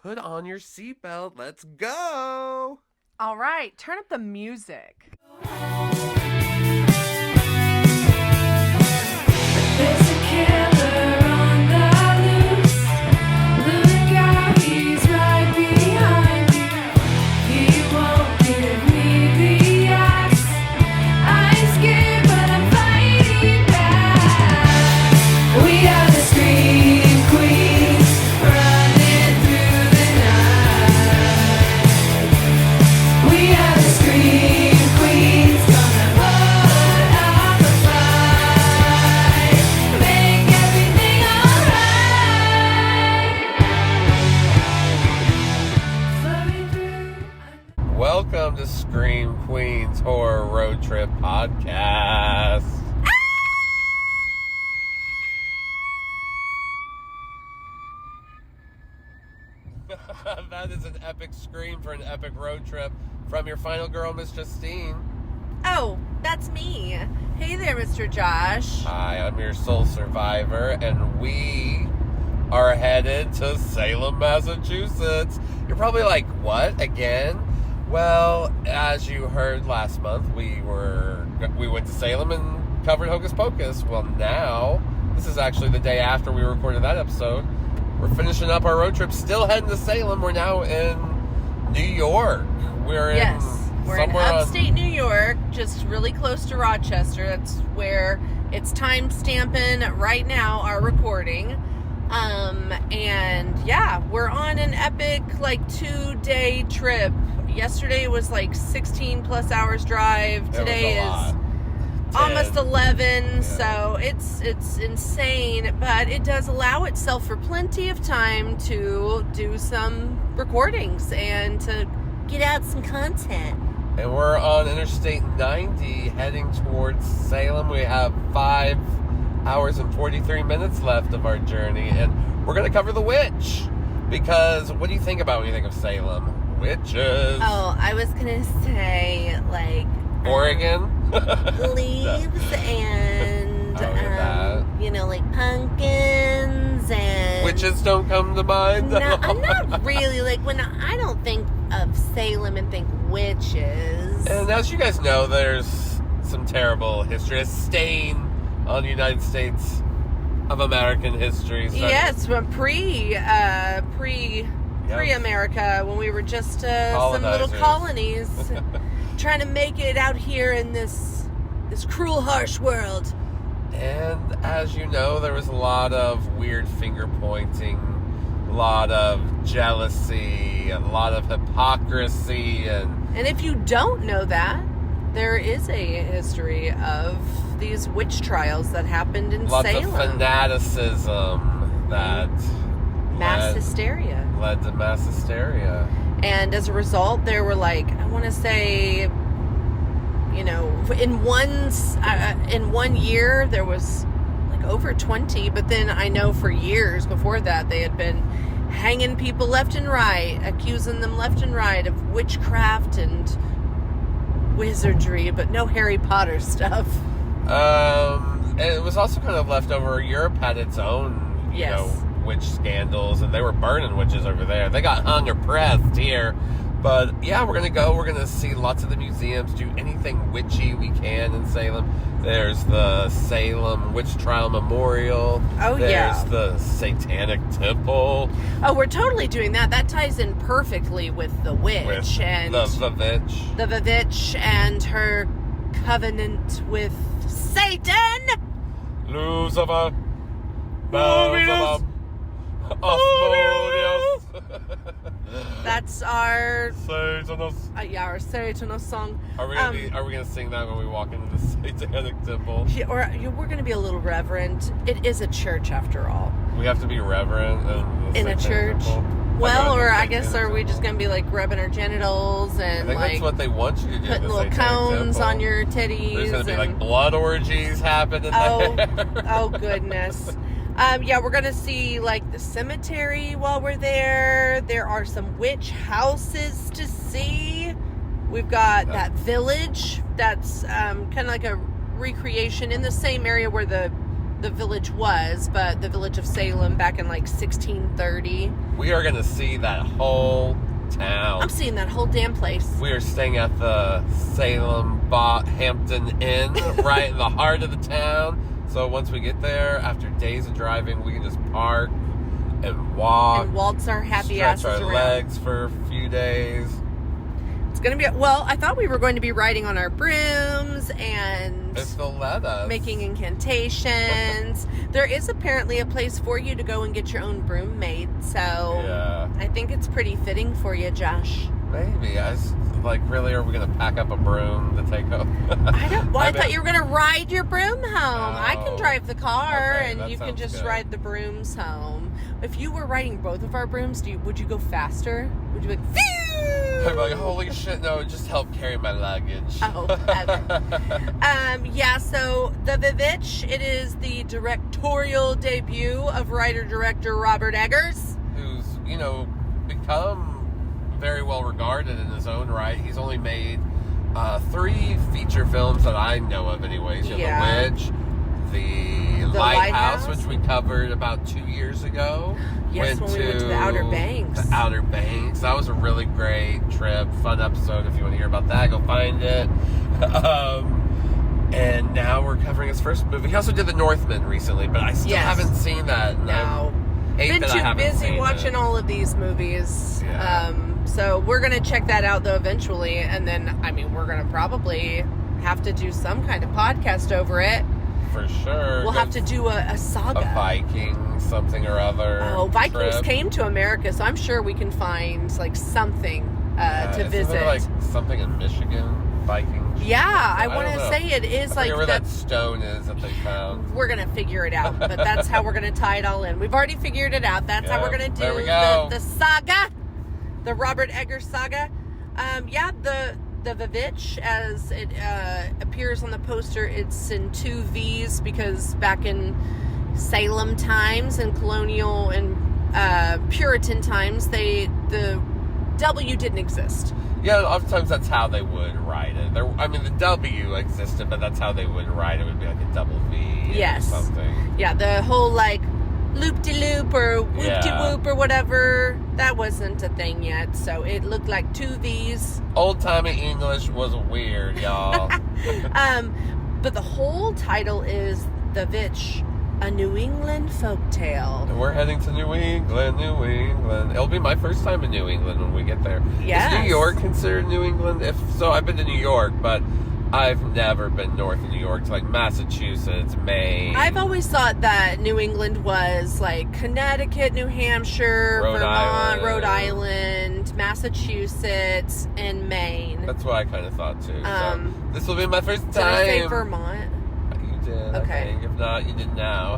put on your seatbelt. Let's go. All right, turn up the music. There's a killer on the loose. Look out, he's right behind you. He won't give me the axe. I'm scared, but I'm fighting back. We are the Scream Queens, running through the night. We are the Scream Queens, gonna put up a fight, make everything alright. Welcome to Scream Queens Horror Road Trip Podcast. That is an epic scream for an epic road trip from your final girl, Miss Justine. Oh, that's me. Hey there, Mr. Josh. Hi, I'm your soul survivor, and we are headed to Salem, Massachusetts. You're probably like, what, again? Well, as you heard last month, we went to Salem and covered Hocus Pocus. Well, now, this is actually the day after we recorded that episode. We're finishing up our road trip, still heading to Salem. We're now in New York. We're in upstate New York, just really close to Rochester. That's where it's time stamping right now, our recording. And yeah, we're on an epic 2-day trip. Yesterday was 16 plus hours drive. Today is almost 11, yeah. so it's insane, but it does allow itself for plenty of time to do some recordings and to get out some content. And we're on Interstate 90 heading towards Salem. We have 5 hours and 43 minutes left of our journey, and we're going to cover the witch. Because what do you think about when you think of Salem? Witches. Oh, I was going to say, Oregon? leaves and, pumpkins and... Witches don't come to mind? No, I'm not really, when I don't think of Salem and think witches. And as you guys know, there's some terrible history, a stain on the United States of American history. Yes, from pre-America, when we were just some little colonies trying to make it out here in this cruel, harsh world. And as you know, there was a lot of weird finger pointing, a lot of jealousy, a lot of hypocrisy, and if you don't know that, there is a history of these witch trials that happened in Salem. Lots of fanaticism that mass hysteria. Led to mass hysteria. And as a result, there were I want to say, in one year there was over 20, but then I know for years before that they had been hanging people left and right, accusing them left and right of witchcraft and wizardry, but no Harry Potter stuff. And it was also kind of left over. Europe had its own, witch scandals, and they were burning witches over there. They got hung or pressed here. But yeah, we're gonna go. We're gonna see lots of the museums, do anything witchy we can in Salem. There's the Salem Witch Trial Memorial. Oh, There's the Satanic Temple. Oh, we're totally doing that. That ties in perfectly with the witch and the VVITCH. The VVITCH and her covenant with Satan. Lucifer. Beelzebub. Asmodeus. That's our Satanus. Our Satanus song. Are we gonna sing that when we walk into the Satanic Temple? Yeah, we're gonna be a little reverent. It is a church after all. We have to be reverent in a church. Temple. Well, or I guess are we just gonna be rubbing our genitals and I think that's what they want you to do. Putting little cones on your titties. There's gonna be blood orgies happening there. Oh goodness. We're going to see, the cemetery while we're there. There are some witch houses to see. We've got that village that's kind of like a recreation in the same area where the the village was, but the village of Salem back in like 1630. We are going to see that whole town. I'm seeing that whole damn place. We are staying at the Salem Hampton Inn, right in the heart of the town. So once we get there, after days of driving, we can just park and walk. And waltz our happy stretch asses our around. legs for a few days. It's going to be, well, I thought we were going to be riding on our brooms and If they'll let us. making incantations. There is apparently a place for you to go and get your own broom made. So Yeah. I think it's pretty fitting for you, Josh. Maybe. Really, are we going to pack up a broom to take home? I thought you were going to ride your broom home. I can Oh. drive the car Okay, and that you can sounds just good. ride the brooms home. If you were riding both of our brooms, would you go faster? Would you be like, phew! I'm like, holy shit, no, just help carry my luggage. Oh, yeah, so the VVITCH, it is the directorial debut of writer-director Robert Eggers. Who's, become very well regarded in his own right. He's only made 3 feature films that I know of anyways. Yeah. The Witch, the Lighthouse, which we covered about 2 years ago. Yes, when we went to the Outer Banks. The Outer Banks. That was a really great trip, fun episode. If you want to hear about that, go find it. And now we're covering his first movie. He also did The Northman recently, but I still Yes. haven't seen that. And No. I hate Been that I too haven't busy seen watching it. all of these movies. Yeah. So we're going to check that out, though, eventually. And then, we're going to probably have to do some kind of podcast over it. For sure. We'll have to do a saga. A Viking, something or other. Oh, Vikings trip. came to America, so I'm sure we can find something to Isn't visit. there, something in Michigan, Vikings? Yeah, I don't want to know. say it is I forget where that. that stone is that they found. We're gonna figure it out, but that's how we're gonna tie it all in. We've already figured it out. That's how Yeah, we're gonna do there we go. the saga, the Robert Eggers saga. The VVITCH, as it appears on the poster, it's in 2 V's because back in Salem times and colonial and Puritan times, the W didn't exist. Yeah, oftentimes that's how they would write it. The W existed, but that's how they would write it. It would be like a double V Yes. or something. Yeah, the whole loop-de-loop or whoop-de-whoop or whatever, that wasn't a thing yet. So it looked like 2 V's. Old-timey English was weird, y'all. But the whole title is The VVITCH, a New England folktale. And we're heading to New England. It'll be my first time in New England when we get there. Yes. Is New York considered New England? If so, I've been to New York, but I've never been north of New York to Massachusetts, Maine. I've always thought that New England was Connecticut, New Hampshire, Rhode Vermont, Island. Rhode Island, Massachusetts, and Maine. That's what I kind of thought too. So this will be my first time. Did I say Vermont? You did. Okay. I think. If not, you did now.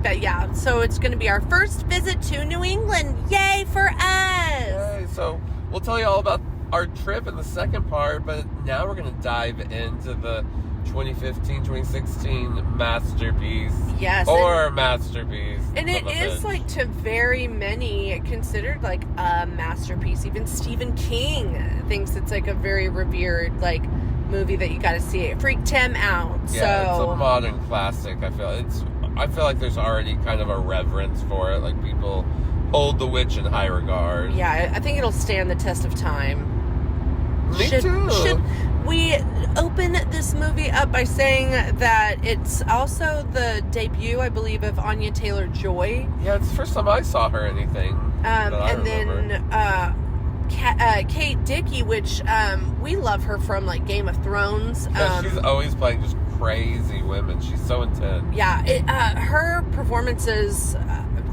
But yeah, so it's going to be our first visit to New England. Yay for us! Okay, so we'll tell you all about our trip in the second part, but now we're going to dive into the 2015-2016 masterpiece. Yes. Or masterpiece. And it of a is bitch. to very many considered a masterpiece. Even Stephen King thinks it's a very revered movie that you got to see. It freaked him out. Yeah, it's a So modern classic. I feel like there's already kind of a reverence for it. People hold The Witch in high regard. yeah, I think it'll stand the test of time. Me too. Should we open this movie up by saying that it's also the debut, I believe, of Anya Taylor-Joy? Yeah, it's the first time I saw her in anything. that I And remember. then Kate Dickey, which we love her from Game of Thrones. Yeah, she's always playing just crazy women. She's so intense. Yeah, her performances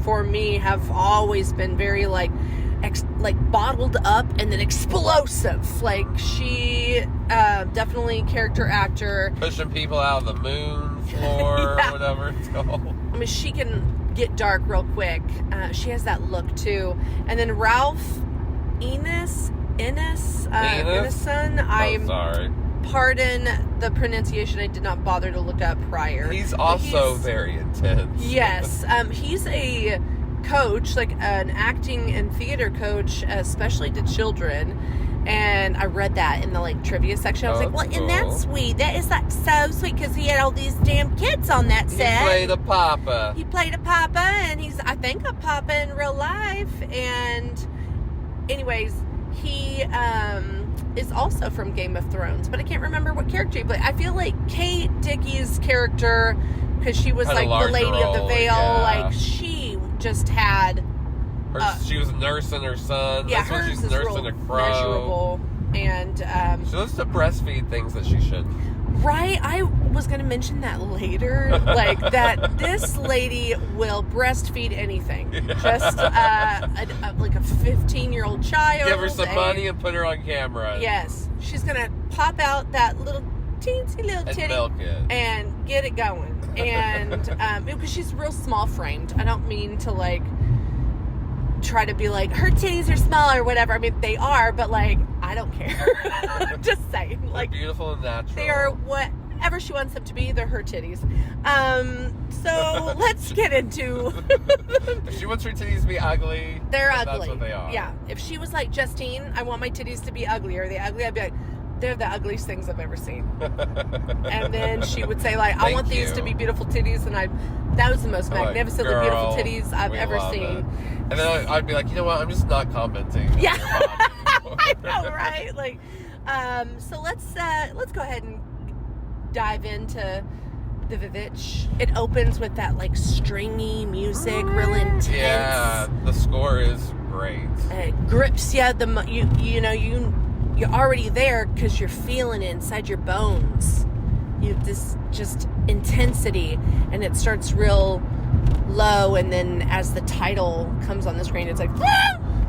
for me have always been very bottled up and then explosive. She definitely character actor. Pushing people out of the moon floor Yeah. or whatever it's called. She can get dark real quick. She has that look too. And then Ralph Innes, I'm Sorry. pardon the pronunciation. I did not bother to look up prior. He's also very intense. Yes, he's a coach, an acting and theater coach, especially to children. And I read that in the like trivia section. I was like, well, cool. and that's sweet. That is like so sweet because he had all these damn kids on that set. He played a papa. He played a papa, and he's, I think, a papa in real life. And anyways, he is also from Game of Thrones, but I can't remember what character he played. I feel like Kate Dickie's character, because she was Had a like the lady larger of the role, veil, yeah. like she just had... She was nursing her son. Yeah, This one hers she's is nursing real a crow. measurable. And She loves to breastfeed things that she shouldn't. right, I was going to mention that later, like that this lady will breastfeed anything. Just like a 15-year-old child. Give her some money and put her on camera. Yes, she's going to pop out that little teensy little And titty milk it. and get it going. And because she's real small framed. I don't mean to like try to be like her titties are small or whatever. I mean they are, but like I don't care. Just saying, like They're beautiful and natural. they are whatever she wants them to be. They're her titties. So let's get into. If she wants her titties to be ugly, They're then ugly. That's what they are. Yeah. If she was like, Justine, I want my titties to be ugly, or they ugly, I'd be like, they're the ugliest things I've ever seen. And then she would say like, I Thank want these you. to be beautiful titties, and that was the most I'm like, magnificently girl, beautiful titties I've we ever love seen. it. And then I'd be like, you know what? I'm just not commenting. on Yeah. your body I know, right? Like, so let's go ahead and dive into the VVITCH. It opens with that like stringy music, real intense. Yeah, the score is great. It grips you. You're already there because you're feeling it inside your bones. You have this just intensity, and it starts real low, and then as the title comes on the screen, it's like,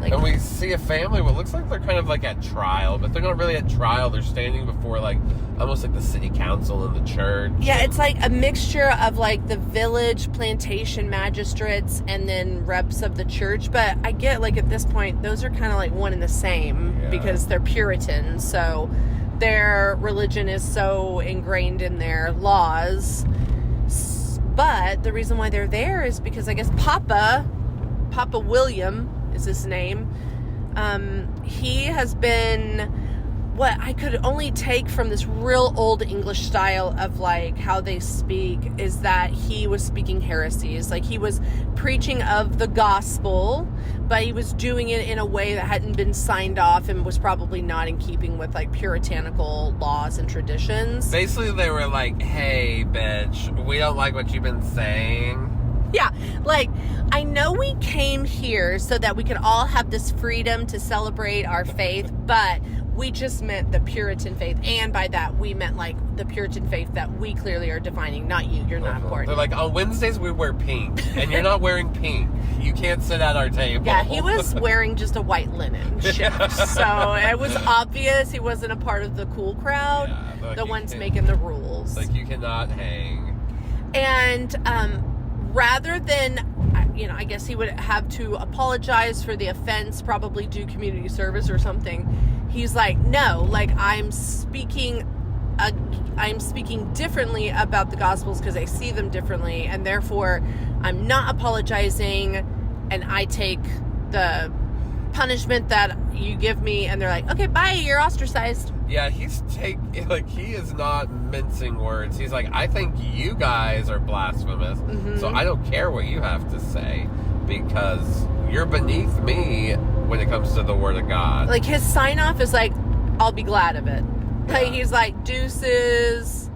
And we see a family what looks like they're kind of like at trial, but they're not really at trial. They're standing before like almost like the city council and the church. yeah, it's like a mixture of like the village plantation magistrates and then reps of the church. But I get like at this point, those are kind of like one and the same because they're Puritan. So their religion is so ingrained in their laws. But the reason why they're there is because I guess Papa William is his name. He has been what I could only take from this real old English style of like how they speak is that he was speaking heresies. Like he was preaching of the gospel, but he was doing it in a way that hadn't been signed off and was probably not in keeping with like puritanical laws and traditions. Basically, they were like, hey, bitch, we don't like what you've been saying. Yeah, like, I know we came here so that we could all have this freedom to celebrate our faith, but we just meant the Puritan faith, and by that, we meant, like, the Puritan faith that we clearly are defining, not you. You're not important. They're like, on Wednesdays, we wear pink, and you're not wearing pink. You can't sit at our table. Yeah, he was wearing just a white linen shift, so it was obvious he wasn't a part of the cool crowd, Yeah, the ones making the rules. Like, you cannot hang. And, rather than, I guess he would have to apologize for the offense, probably do community service or something. He's like, no, like I'm speaking differently about the Gospels because I see them differently, and therefore I'm not apologizing, and I take the punishment that you give me. And they're like, okay, bye, you're ostracized. Yeah, he is not mincing words. He's like, I think you guys are blasphemous, so I don't care what you have to say because you're beneath me when it comes to the Word of God. Like his sign off is like, I'll be glad of it. Like he's like, deuces.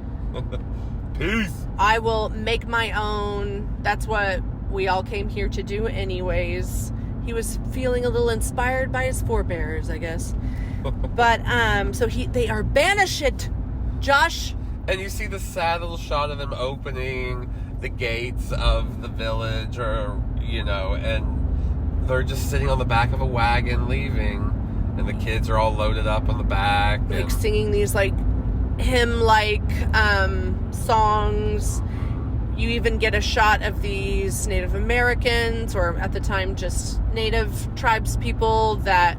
Peace. I will make my own. That's what we all came here to do anyways. He was feeling a little inspired by his forebears, I guess. But so they are banished, Josh. And you see the sad little shot of them opening the gates of the village, and they're just sitting on the back of a wagon leaving, and the kids are all loaded up on the back, Like singing these like hymn-like songs. You even get a shot of these Native Americans, or at the time just Native tribes people that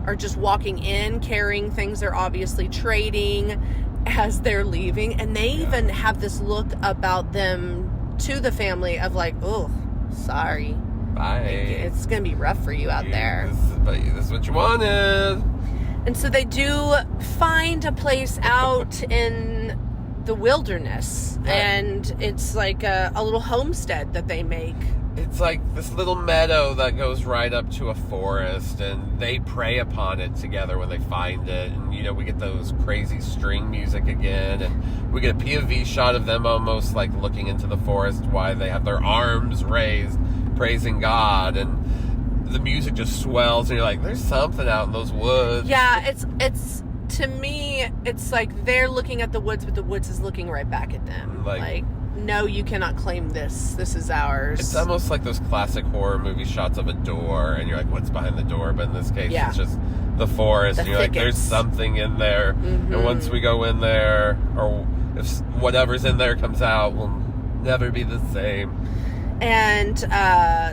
are just walking in carrying things they're obviously trading as they're leaving. And they even have this look about them to the family of like, oh, sorry. Bye. It's going to be rough for you out there. This is what you wanted. And so they do find a place out in the wilderness, and it's like a little homestead that they make. It's like this little meadow that goes right up to a forest, and they prey upon it together when they find it. And, you know, we get those crazy string music again, and we get a POV shot of them almost like looking into the forest while they have their arms raised, praising God, and the music just swells, and you're like, there's something out in those woods. Yeah, it's to me, it's like they're looking at the woods, but the woods is looking right back at them. Like, no, you cannot claim this. This is ours. It's almost like those classic horror movie shots of a door, and you're like, what's behind the door? But in this case, it's just the forest, and you're like, there's something in there. And once we go in there, or if whatever's in there comes out, we'll never be the same. And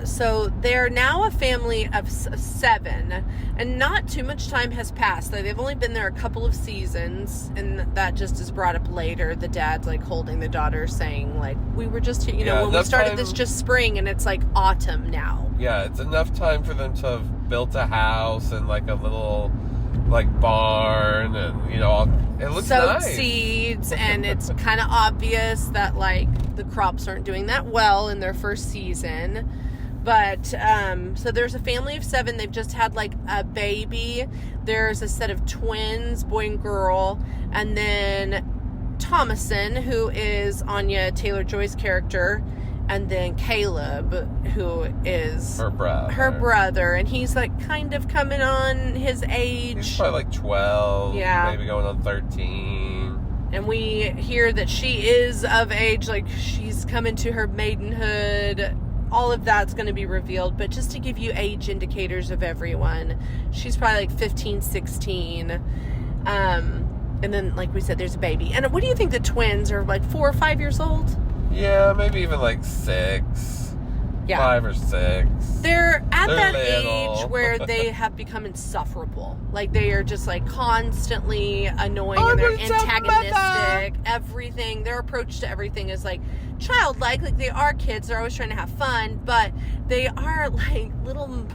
so they're now a family of 7, and not too much time has passed. They've only been there a couple of seasons, and that just is brought up later. The dad's like holding the daughter, saying like, we were just, you know, when we started this just spring, and it's like autumn now. Yeah, it's enough time for them to have built a house and like a little like barn, and, you know, it looks nice. Sowed seeds, and it's kind of obvious that like the crops aren't doing that well in their first season. But so there's a family of 7. They've just had like a baby. There's a set of twins, boy and girl, and then Thomason, who is Anya Taylor-Joy's character, and then Caleb, who is her brother, and he's like kind of coming on his age. He's probably like 12, maybe going on 13. And we hear that she is of age, like she's coming to her maidenhood. All of that's going to be revealed, but just to give you age indicators of everyone, she's probably like 15, 16. And then, like we said, there's a baby. And what do you think the twins are, like 4 or 5 years old? Yeah, maybe even like 6. Yeah. 5 or 6. They're at that age where they have become insufferable. Like, they are just, like, constantly annoying, and they're antagonistic. Everything, their approach to everything is, like, childlike. Like, they are kids. They're always trying to have fun, but they are, like, little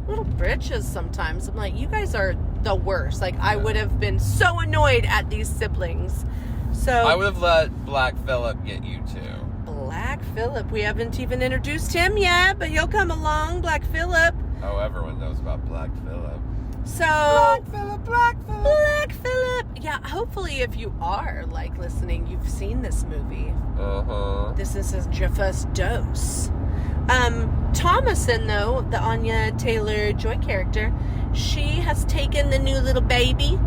bitches sometimes. I'm like, you guys are the worst. Like, I would have been so annoyed at these siblings. So I would have let Black Phillip get you too. Black Phillip. We haven't even introduced him yet, but he'll come along, Black Phillip. Oh, everyone knows about Black Phillip. So Black Phillip. Yeah, hopefully if you are like listening, you've seen this movie. This is your first dose. Thomason, though, the Anya Taylor-Joy character, she has taken the new little baby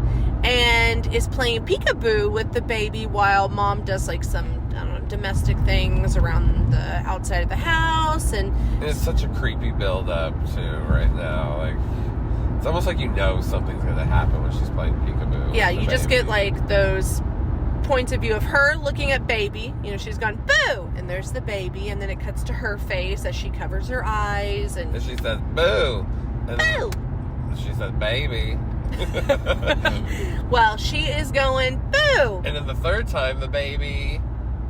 and is playing peekaboo with the baby while mom does like some, I don't know, domestic things around the outside of the house. And it's such a creepy build up too right now. Like, it's almost like you know something's gonna happen when she's playing peekaboo. Yeah, you just get like those points of view of her looking at baby. You know, she's gone boo, and there's the baby, and then it cuts to her face as she covers her eyes, and she says boo, and boo. She said baby. Well, she is going boo, and then the third time the baby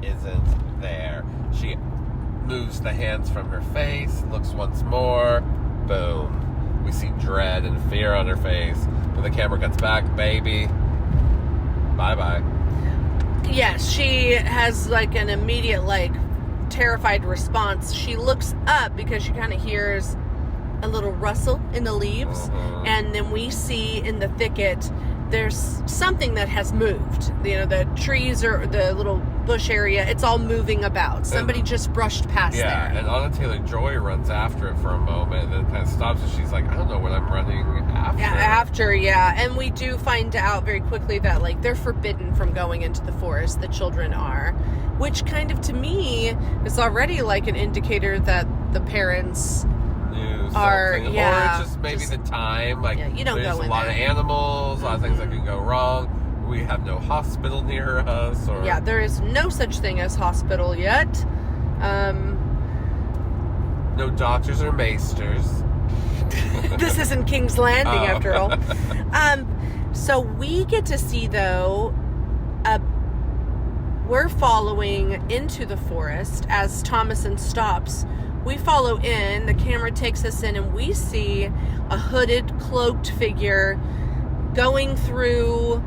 isn't there. She moves the hands from her face, looks once more, boom. We see dread and fear on her face. When the camera cuts back, baby, bye-bye. Yes, she has like an immediate like terrified response. She looks up because she kind of hears a little rustle in the leaves, and then we see in the thicket there's something that has moved. You know, the trees or the little bush area, it's all moving about. Somebody just brushed past there. Yeah, and Anya Taylor-Joy runs after it for a moment, and then kind of stops, and she's like, I don't know what I'm running after. And we do find out very quickly that, like, they're forbidden from going into the forest. The children are. Which kind of, to me, is already, like, an indicator that the parents are, or it's just maybe the time, like, you don't there's go in a lot there. of animals, a lot of things that can go wrong. We have no hospital near us, or there is no such thing as hospital yet. No doctors or maesters. This isn't King's Landing after all. So we get to see, though, we're following into the forest as Thomason stops. We follow in, the camera takes us in, and we see a hooded, cloaked figure going through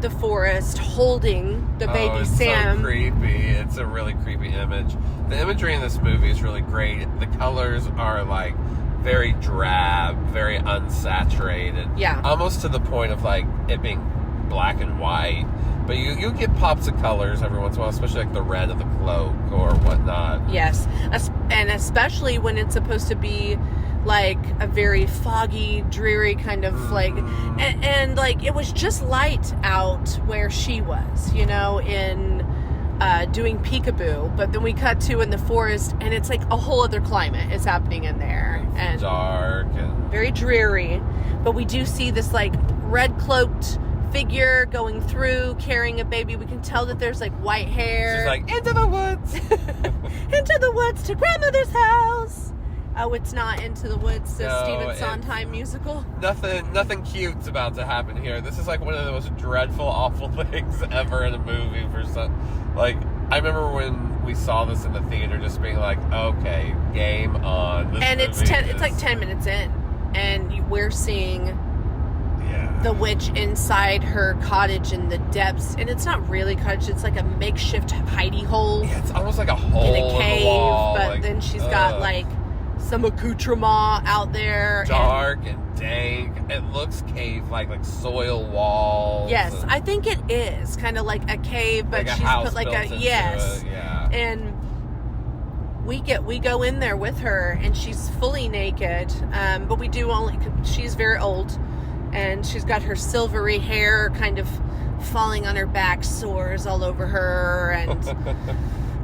the forest holding the baby it's Sam. so creepy. It's a really creepy image. The imagery in this movie is really great. The colors are like very drab, very unsaturated. Yeah. Almost to the point of like it being black and white. But you get pops of colors every once in a while, especially like the red of the cloak or whatnot. Yes. And especially when it's supposed to be like a very foggy, dreary kind of like, and like it was just light out where she was, you know, in doing peekaboo. But then we cut to in the forest, and it's like a whole other climate is happening in there, and dark and very dreary. But we do see this like red cloaked figure going through carrying a baby. We can tell that there's like white hair. she's like, into the woods. Into the woods to grandmother's house. Oh, it's not Into the Woods, the No, Stephen it's- Sondheim musical. Nothing cute's about to happen here. This is like one of the most dreadful, awful things ever in a movie for some. Like, I remember when we saw this in the theater, just being like, "Okay, game on." This And it's movie it's like 10 minutes in, and we're seeing yeah. the witch inside her cottage in the depths, and it's not really cottage. It's like a makeshift hidey hole Yeah, it's almost like a hole in a cave, the wall. but like, then she's got like some accoutrement out there. dark and dank. It looks cave-like soil walls. Yes, and I think it is kind of like a cave, but like a she's house put like built a into yes. it, yeah. And we go in there with her, and she's fully naked. But we do only. She's very old, and she's got her silvery hair kind of falling on her back, sores all over her, and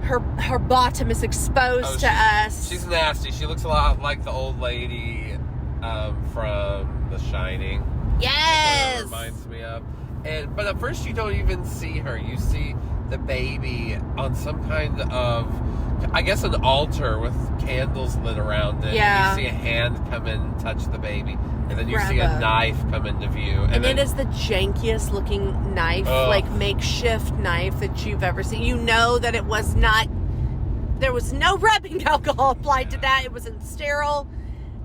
her bottom is exposed to us. She's nasty. She looks a lot like the old lady from The Shining. Yes. That's what it reminds me of. But at first you don't even see her. You see the baby on some kind of, I guess, an altar with candles lit around it. Yeah. And you see a hand come in and touch the baby. And then you Grab see a a- knife come into view. And then, it is the jankiest looking knife, Ugh. like makeshift knife that you've ever seen. You know that it was not, there was no rubbing alcohol applied to that. It wasn't sterile.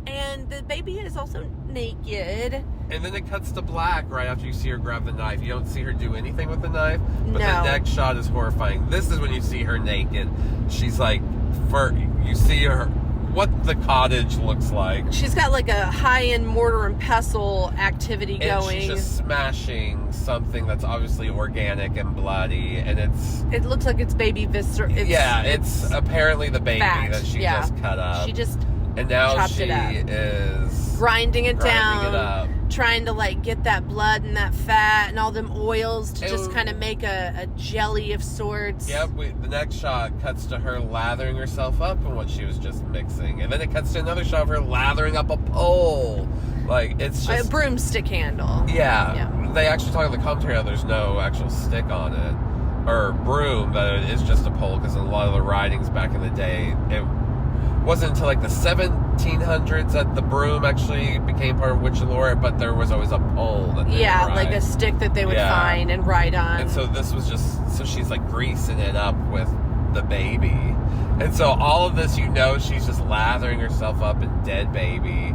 And the baby is also naked. And then it cuts to black right after you see her grab the knife. You don't see her do anything with the knife, but No. the next shot is horrifying. This is when you see her naked. She's like, you see her, what the cottage looks like. She's got like a high-end mortar and pestle activity And going. she's just smashing something that's obviously organic and bloody, and It looks like it's baby viscera. it's apparently the baby fat, that she yeah. just cut up. She just and now chopped she it up. is grinding it down, it up. trying to like get that blood and that fat and all them oils to just And- kind of make a jelly of sorts. Yep, the next shot cuts to her lathering herself up in what she was just mixing. And then it cuts to another shot of her lathering up a pole. Like, it's A just... broomstick handle. yeah. Yeah. They actually talk in the commentary how there's no actual stick on it. Or broom, but it is just a pole, because in a lot of the writings back in the day, it wasn't until like the 1700s that the broom actually became part of witch lore, but there was always a pole that they Yeah, would like ride. a stick that they would Yeah. find and write on. And so this was just, so she's like greasing it up with the baby. And so all of this, you know, she's just lathering herself up in dead baby,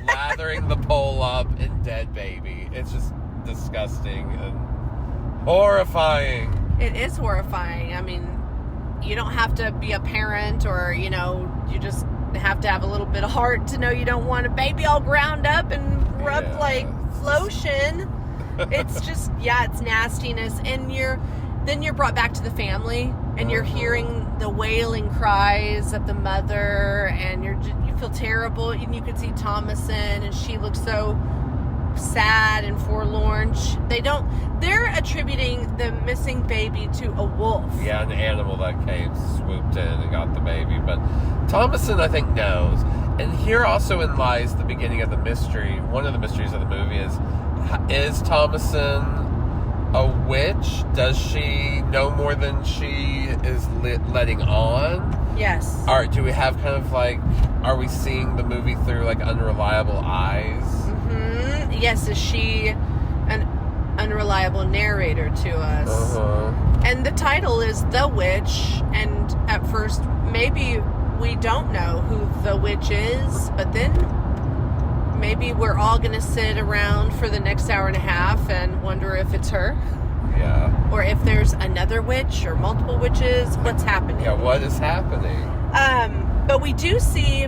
lathering the pole up in dead baby. It's just disgusting and horrifying. It is horrifying. I mean, you don't have to be a parent, or, you know, you just have to have a little bit of heart to know you don't want a baby all ground up and rubbed Yeah. like lotion. It's just, yeah, it's nastiness. And then you're brought back to the family, and you're hearing the wailing cries of the mother, and you feel terrible. And you can see Thomason, and she looks so sad and forlorn. They're attributing the missing baby to a wolf. Yeah, an animal that came, swooped in and got the baby. But Thomason, I think, knows. And here also lies the beginning of the mystery. One of the mysteries of the movie is Thomason a witch? Does she know more than she is letting on? Yes. Or do we have kind of like, are we seeing the movie through like unreliable eyes? Mm-hmm. Yes, is she an unreliable narrator to us? Uh-huh. And the title is The Witch, and at first maybe we don't know who the witch is, but then maybe we're all going to sit around for the next hour and a half and wonder if it's her. Yeah. Or if there's another witch or multiple witches. What's happening? Yeah, what is happening? But we do see,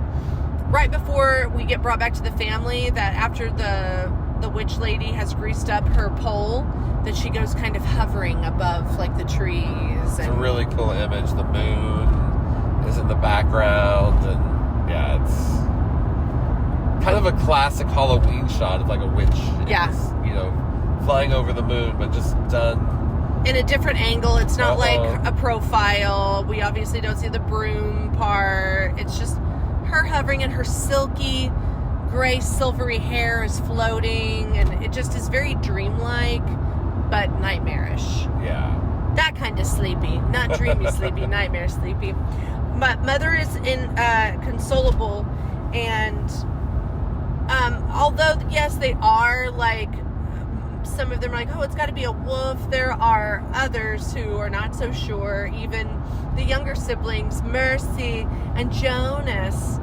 right before we get brought back to the family, that after the witch lady has greased up her pole, that she goes kind of hovering above, like, the trees. It's a really cool image. The moon is in the background, and yeah, it's kind of a classic Halloween shot of, like, a witch. Yeah. You know, flying over the moon, but just done in a different angle. It's not like a profile. We obviously don't see the broom part. It's just her hovering, and her silky gray silvery hair is floating, and it just is very dreamlike but nightmarish. Yeah. That kind of sleepy. Not dreamy sleepy, nightmare sleepy. But Mother is inconsolable, and although yes, they are like, some of them are like, oh, it's got to be a wolf. There are others who are not so sure. Even the younger siblings, Mercy and Jonas,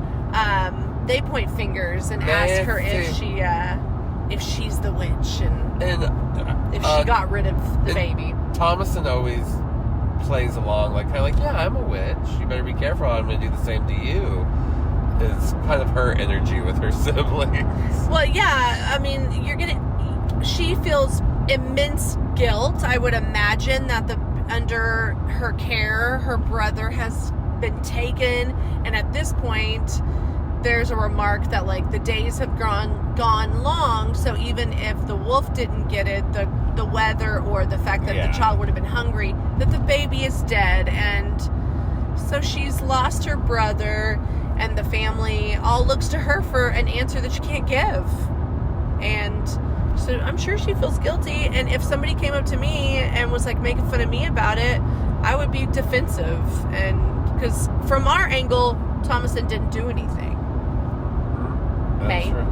they point fingers and ask her if she's the witch and if she got rid of the baby. Thomason always plays along, like, kind of like, yeah, I'm a witch. You better be careful. I'm going to do the same to you. It's kind of her energy with her siblings. Well, yeah, I mean, she feels immense guilt. I would imagine that under her care, her brother has been taken, and at this point, there's a remark that, like, the days have gone long, so even if the wolf didn't get it, the weather or the fact that the child would have been hungry, that the baby is dead, and so she's lost her brother, and the family all looks to her for an answer that she can't give. And so I'm sure she feels guilty, and if somebody came up to me and was, like, making fun of me about it, I would be defensive, and because from our angle, Thomason didn't do anything.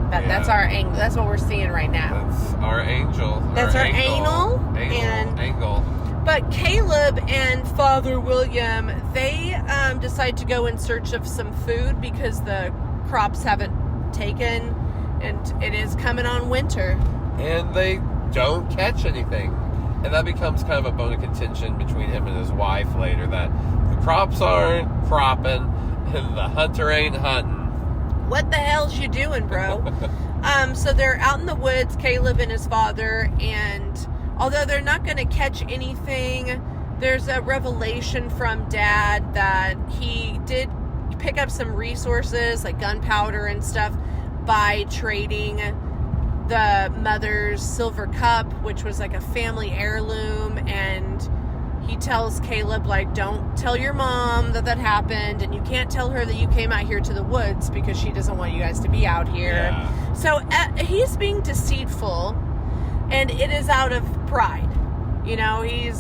That's our angle. That's what we're seeing right now. That's our angel. That's our anal. Angle. But Caleb and Father William, they decide to go in search of some food because the crops haven't taken, and it is coming on winter. And they don't catch anything. And that becomes kind of a bone of contention between him and his wife later, that the crops aren't cropping and the hunter ain't hunting. What the hell's you doing, bro? So they're out in the woods, Caleb and his father, and although they're not going to catch anything, there's a revelation from Dad that he did pick up some resources, like gunpowder and stuff, by trading the mother's silver cup, which was like a family heirloom, and he tells Caleb, like, don't tell your mom that happened, and you can't tell her that you came out here to the woods because she doesn't want you guys to be out here. Yeah. So he's being deceitful, and it is out of pride. You know, he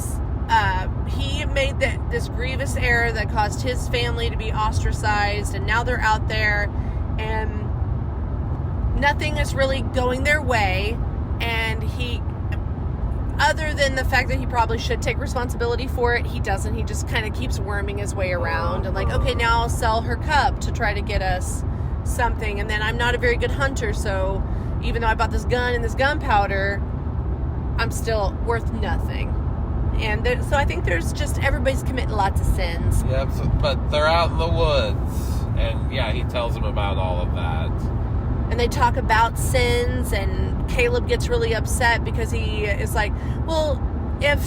made this grievous error that caused his family to be ostracized, and now they're out there, and nothing is really going their way, and other than the fact that he probably should take responsibility for it, he doesn't. He just kind of keeps worming his way around and like, okay, now I'll sell her cup to try to get us something. And then I'm not a very good hunter, so even though I bought this gun and this gunpowder, I'm still worth nothing. And so I think there's just, everybody's committing lots of sins. Yeah, but they're out in the woods. And yeah, he tells them about all of that. And they talk about sins, and Caleb gets really upset because he is like, well, if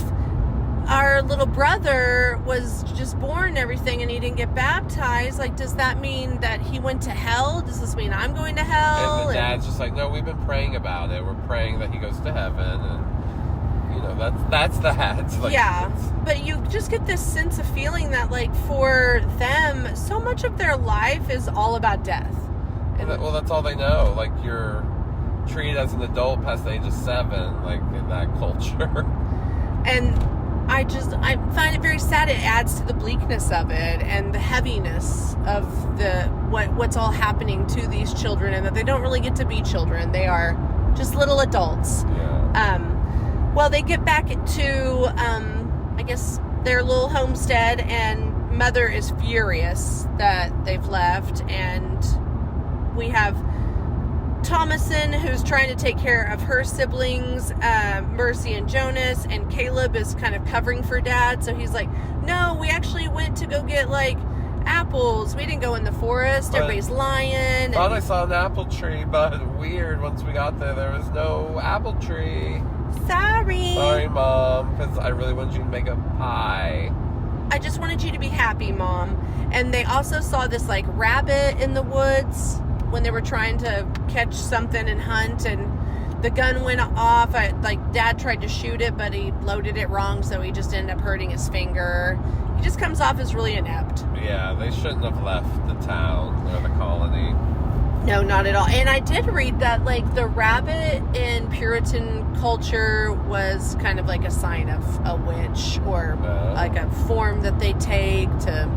our little brother was just born and everything and he didn't get baptized, like, does that mean that he went to hell? Does this mean I'm going to hell? And the dad's just like, no, we've been praying about it. We're praying that he goes to heaven, and, you know, that's that. Like, yeah, but you just get this sense of feeling that, like, for them, so much of their life is all about death. Well, that's all they know. Like, you're treated as an adult past the age of 7, like, in that culture. And I find it very sad. It adds to the bleakness of it and the heaviness of what's all happening to these children, and that they don't really get to be children. They are just little adults. Yeah. Well, they get back to, I guess, their little homestead, and Mother is furious that they've left, and we have Thomason, who's trying to take care of her siblings, Mercy and Jonas, and Caleb is kind of covering for Dad. So he's like, no, we actually went to go get, like, apples. We didn't go in the forest. But Everybody's lying. Thought I saw an apple tree, but weird. Once we got there was no apple tree. Sorry, Mom, because I really wanted you to make a pie. I just wanted you to be happy, Mom. And they also saw this, like, rabbit in the woods when they were trying to catch something and hunt, and the gun went off. Dad tried to shoot it, but he loaded it wrong, so he just ended up hurting his finger. He just comes off as really inept. Yeah, they shouldn't have left the town or the colony. No, not at all. And I did read that, like, the rabbit in Puritan culture was kind of like a sign of a witch, or like a form that they take to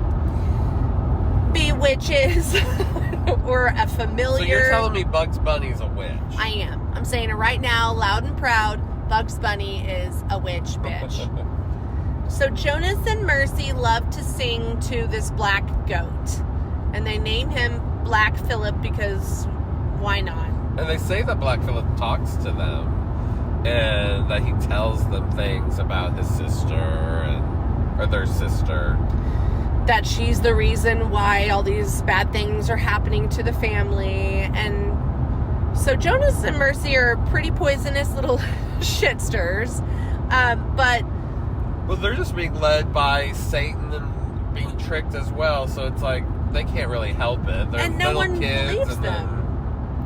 be witches, or a familiar. So you're telling me Bugs Bunny's a witch? I am. I'm saying it right now, loud and proud. Bugs Bunny is a witch, bitch. So Jonas and Mercy love to sing to this black goat, and they name him Black Phillip because why not? And they say that Black Phillip talks to them, and that he tells them things about his sister or their sister. That she's the reason why all these bad things are happening to the family. And so Jonas and Mercy are pretty poisonous little shitsters. But well, they're just being led by Satan and being tricked as well. So it's like they can't really help it. They're and no little one kids, believes and them.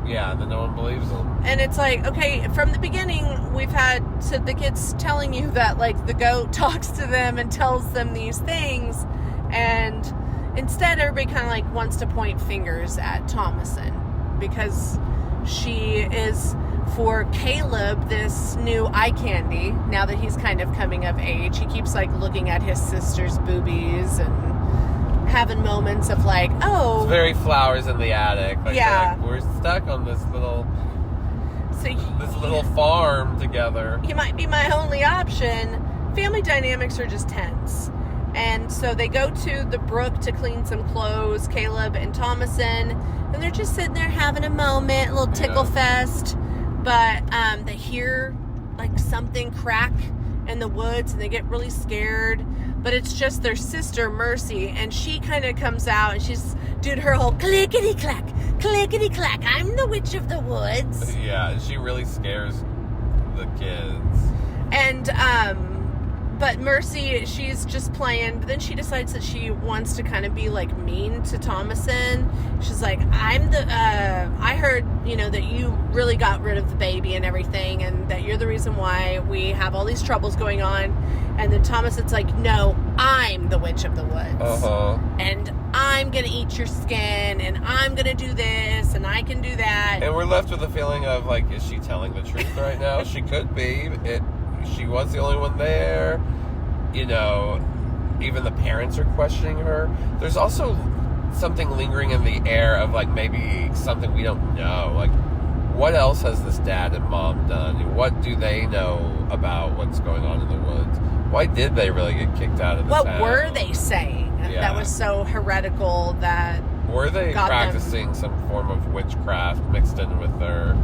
Then no one believes them. And it's like, okay, from the beginning, we've had the kids telling you that, like, the goat talks to them and tells them these things. And instead, everybody kind of, like, wants to point fingers at Thomason because she is, for Caleb, this new eye candy. Now that he's kind of coming of age, he keeps, like, looking at his sister's boobies and having moments of, like, oh. It's very Flowers in the Attic. Like, yeah. Like, we're stuck on this little farm together. He might be my only option. Family dynamics are just tense. And so they go to the brook to clean some clothes, Caleb and Thomason, and they're just sitting there having a moment, a little tickle fest. But they hear, like, something crack in the woods, and they get really scared. But it's just their sister, Mercy, and she kind of comes out, and she's doing her whole clickety-clack, clickety-clack, I'm the witch of the woods. Yeah, and she really scares the kids. And, but Mercy, she's just playing, but then she decides that she wants to kind of be, like, mean to Thomason. She's like, I heard, that you really got rid of the baby and everything, and that you're the reason why we have all these troubles going on. And then Thomason's like, no, I'm the witch of the woods. Uh-huh. And I'm gonna eat your skin, and I'm gonna do this, and I can do that. And we're left with a feeling of, like, is she telling the truth right now? She could be. She was the only one there. Even the parents are questioning her. There's also something lingering in the air of, like, maybe something we don't know. Like, what else has this dad and mom done? What do they know about what's going on in the woods? Why did they really get kicked out of the town? What were they saying that was so heretical that were they practicing some form of witchcraft mixed in with their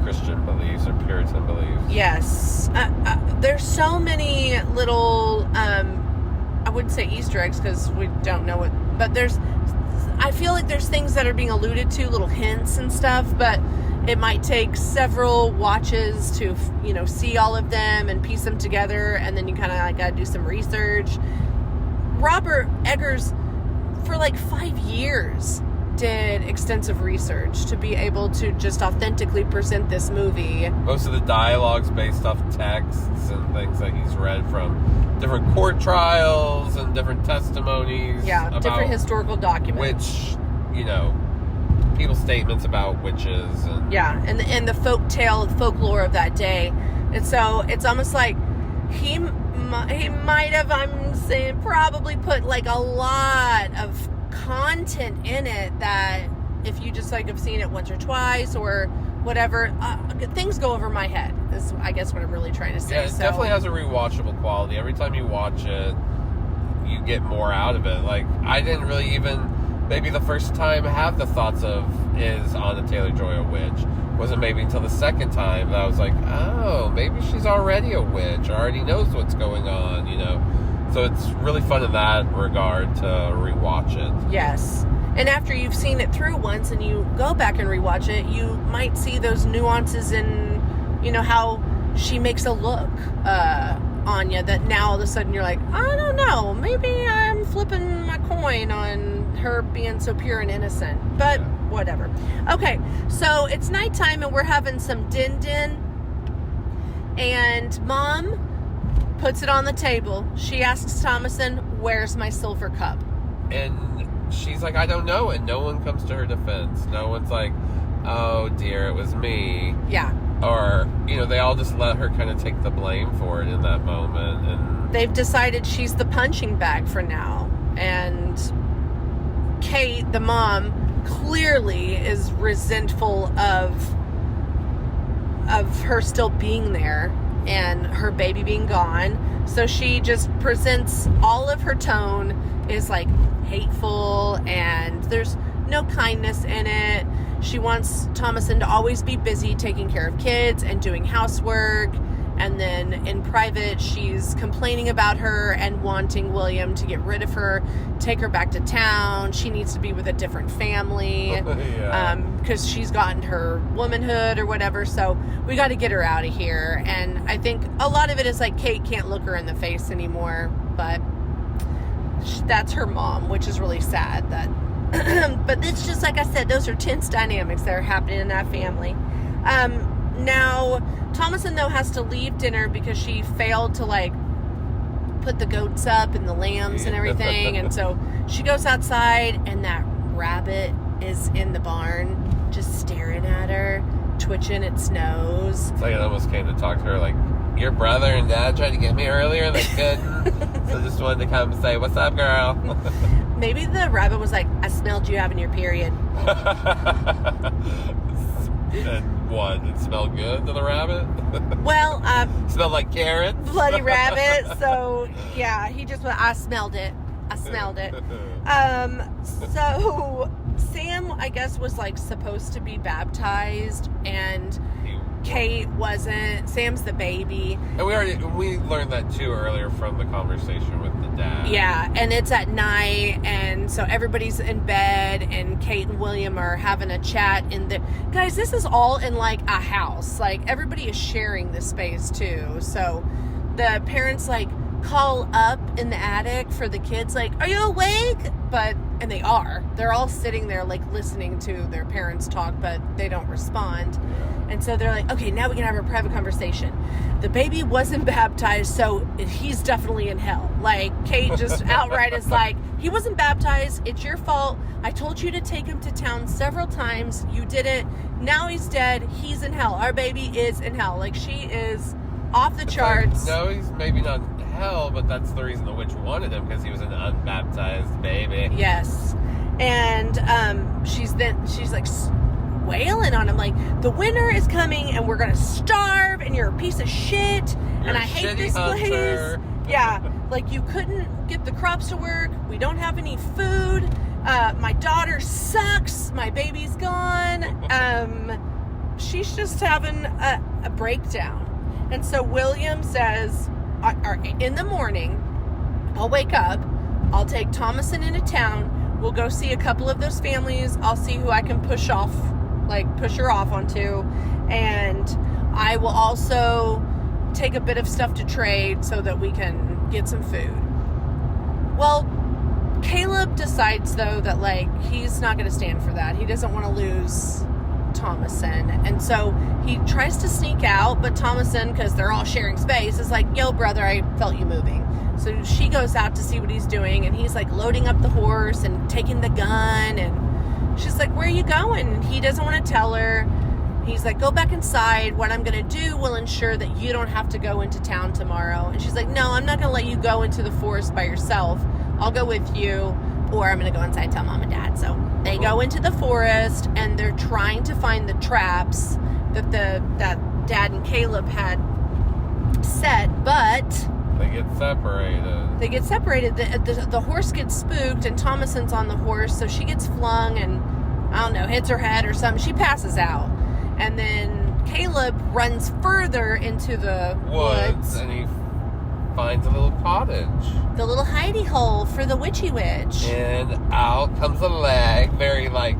Christian beliefs or Puritan beliefs? Yes. There's so many little, I wouldn't say Easter eggs because we don't know what, but I feel like there's things that are being alluded to, little hints and stuff, but it might take several watches to, see all of them and piece them together, and then you kind of like got to do some research. Robert Eggers, for like 5 years, did extensive research to be able to just authentically present this movie. Most of the dialogue's based off texts and things that he's read from different court trials and different testimonies. Yeah, different historical documents. Which, people's statements about witches. And and the folklore of that day. And so it's almost like he might have, I'm saying, probably put like a lot of content in it that if you just like have seen it once or twice or whatever, things go over my head is I guess what I'm really trying to say. Yeah, it definitely has a rewatchable quality. Every time you watch it, you get more out of it. Like, I didn't really even maybe the first time I have the thoughts of, is Anna Taylor-Joy a witch? Wasn't maybe until the second time that I was like, oh, maybe she's already a witch, already knows what's going on, you know? So it's really fun in that regard to rewatch it. Yes. And after you've seen it through once and you go back and rewatch it, you might see those nuances in, you know, how she makes a look, Anya, that now all of a sudden you're like, I don't know, maybe I'm flipping my coin on her being so pure and innocent. But whatever. Okay, so it's nighttime and we're having some din-din. And Mom puts it on the table. She asks Thomason, where's my silver cup? And she's like, I don't know. And no one comes to her defense. No one's like, oh dear, it was me. Yeah. Or, you know, they all just let her kind of take the blame for it in that moment. And they've decided she's the punching bag for now. And Kate, the mom, clearly is resentful of her still being there and her baby being gone. So she just presents all of her tone is like hateful and there's no kindness in it. She wants Thomason to always be busy taking care of kids and doing housework. And then in private, she's complaining about her and wanting William to get rid of her, take her back to town. She needs to be with a different family because she's gotten her womanhood or whatever. So we got to get her out of here. And I think a lot of it is like Kate can't look her in the face anymore. But that's her mom, which is really sad. That, but it's just like I said, those are tense dynamics that are happening in that family. Now, Thomason, though, has to leave dinner because she failed to, like, put the goats up and the lambs and everything. And so she goes outside, and that rabbit is in the barn just staring at her, twitching its nose. It's like it almost came to talk to her, like, your brother and dad tried to get me earlier and they couldn't. So just wanted to come and say, what's up, girl? Maybe the rabbit was like, I smelled you having your period. And what? It smelled good to the rabbit? Well, smelled like carrots? Bloody rabbit. So, yeah, he just went, I smelled it. I smelled it. So Sam, I guess, was like supposed to be baptized and Kate wasn't. Sam's the baby. And we learned that too earlier from the conversation with the dad. Yeah, and it's at night, and so everybody's in bed, and Kate and William are having a chat in the... Guys, this is all in, like, a house. Like, everybody is sharing this space, too. So the parents, like, call up in the attic for the kids, like, are you awake? And they are. They're all sitting there, like, listening to their parents talk, but they don't respond. And so they're like, okay, now we can have a private conversation. The baby wasn't baptized, so he's definitely in hell. Like, Kate just outright is like, he wasn't baptized. It's your fault. I told you to take him to town several times. You didn't. Now he's dead. He's in hell. Our baby is in hell. Like, she is off the charts. Like, no, he's maybe not in hell, but that's the reason the witch wanted him, because he was an unbaptized baby. Yes. And she's like wailing on him, like, the winter is coming and we're gonna starve and you're a piece of shit and I hate this place. Yeah, like, you couldn't get the crops to work, we don't have any food, my daughter sucks, my baby's gone. She's just having a breakdown. And so William says, in the morning, I'll wake up, I'll take Thomason into town, we'll go see a couple of those families, I'll see who I can push her off onto, and I will also take a bit of stuff to trade so that we can get some food. Well, Caleb decides, though, that, like, he's not going to stand for that. He doesn't want to lose Thomason, and so he tries to sneak out, but Thomason, because they're all sharing space, is like, yo, brother, I felt you moving. So she goes out to see what he's doing, and he's, like, loading up the horse and taking the gun, and she's like, where are you going? And he doesn't want to tell her. He's like, go back inside. What I'm going to do will ensure that you don't have to go into town tomorrow. And she's like, no, I'm not going to let you go into the forest by yourself. I'll go with you, or I'm going to go inside and tell mom and dad. So they go into the forest, and they're trying to find the traps that dad and Caleb had set, but They get separated. They get separated. The horse gets spooked, and Thomason's on the horse, so she gets flung and, I don't know, hits her head or something. She passes out. And then Caleb runs further into the woods. And he finds a little cottage. The little hidey hole for the Witchy Witch. And out comes a leg, very like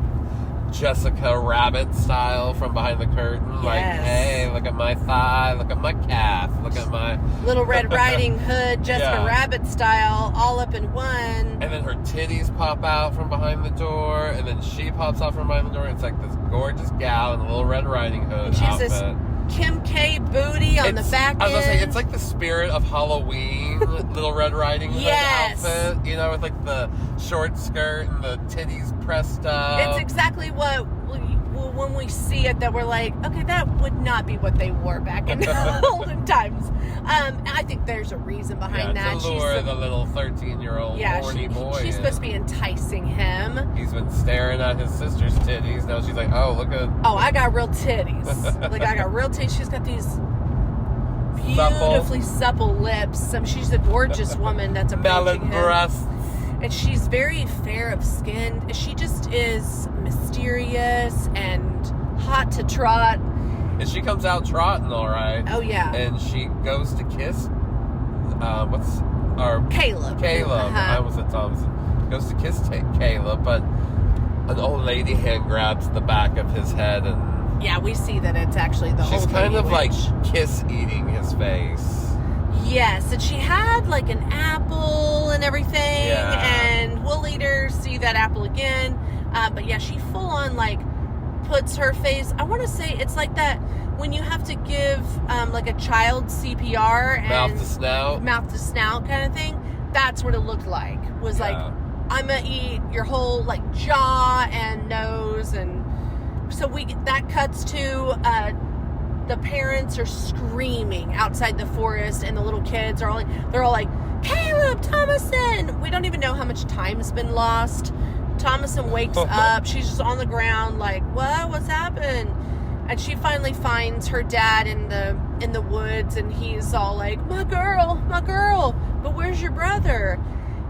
Jessica Rabbit style from behind the curtain. Yes. Like, hey, look at my thigh, look at my calf, look at my... Little Red Riding Hood, Jessica Yeah. Rabbit style, all up in one. And then her titties pop out from behind the door, and then she pops out from behind the door. It's like this gorgeous gal in a little Red Riding Hood And she's outfit. this Kim K booty on the back end. I was gonna say, it's like the spirit of Halloween, Little Red Riding Hood Yes. outfit. You know, with like the short skirt and the titties pressed up. It's exactly what when we see it that we're like, okay, that would not be what they wore back in olden times. I think there's a reason behind that. To lure the little 13-year-old horny boy. She's supposed to be enticing him. He's been staring at his sister's titties. Now she's like, oh, look at... Oh, I got real titties. Like, I got real titties. She's got these beautifully supple lips. She's a gorgeous woman that's approaching him. Melon breasts. And she's very fair of skin. She just is mysterious and hot to trot. And she comes out trotting, all right. Oh, yeah. And she goes to kiss... Caleb. I almost said Thompson. Goes to kiss Caleb, but an old lady hand grabs the back of his head, and... Yeah, we see that it's actually the she's old kind lady of like witch. kiss-eating his face. Yes, and she had like an apple and everything, Yeah. and we'll later see that apple again. But yeah, she full on like puts her face. I want to say it's like that when you have to give like a child CPR and mouth to snout kind of thing. That's what it looked like. Was like, I'm gonna eat your whole like jaw and nose, and so that cuts to. The parents are screaming outside the forest, and the little kids are they're all like, Caleb, Thomason! We don't even know how much time's been lost. Thomason wakes up. She's just on the ground like, what? What's happened? And she finally finds her dad in the woods, and he's all like, my girl, but where's your brother?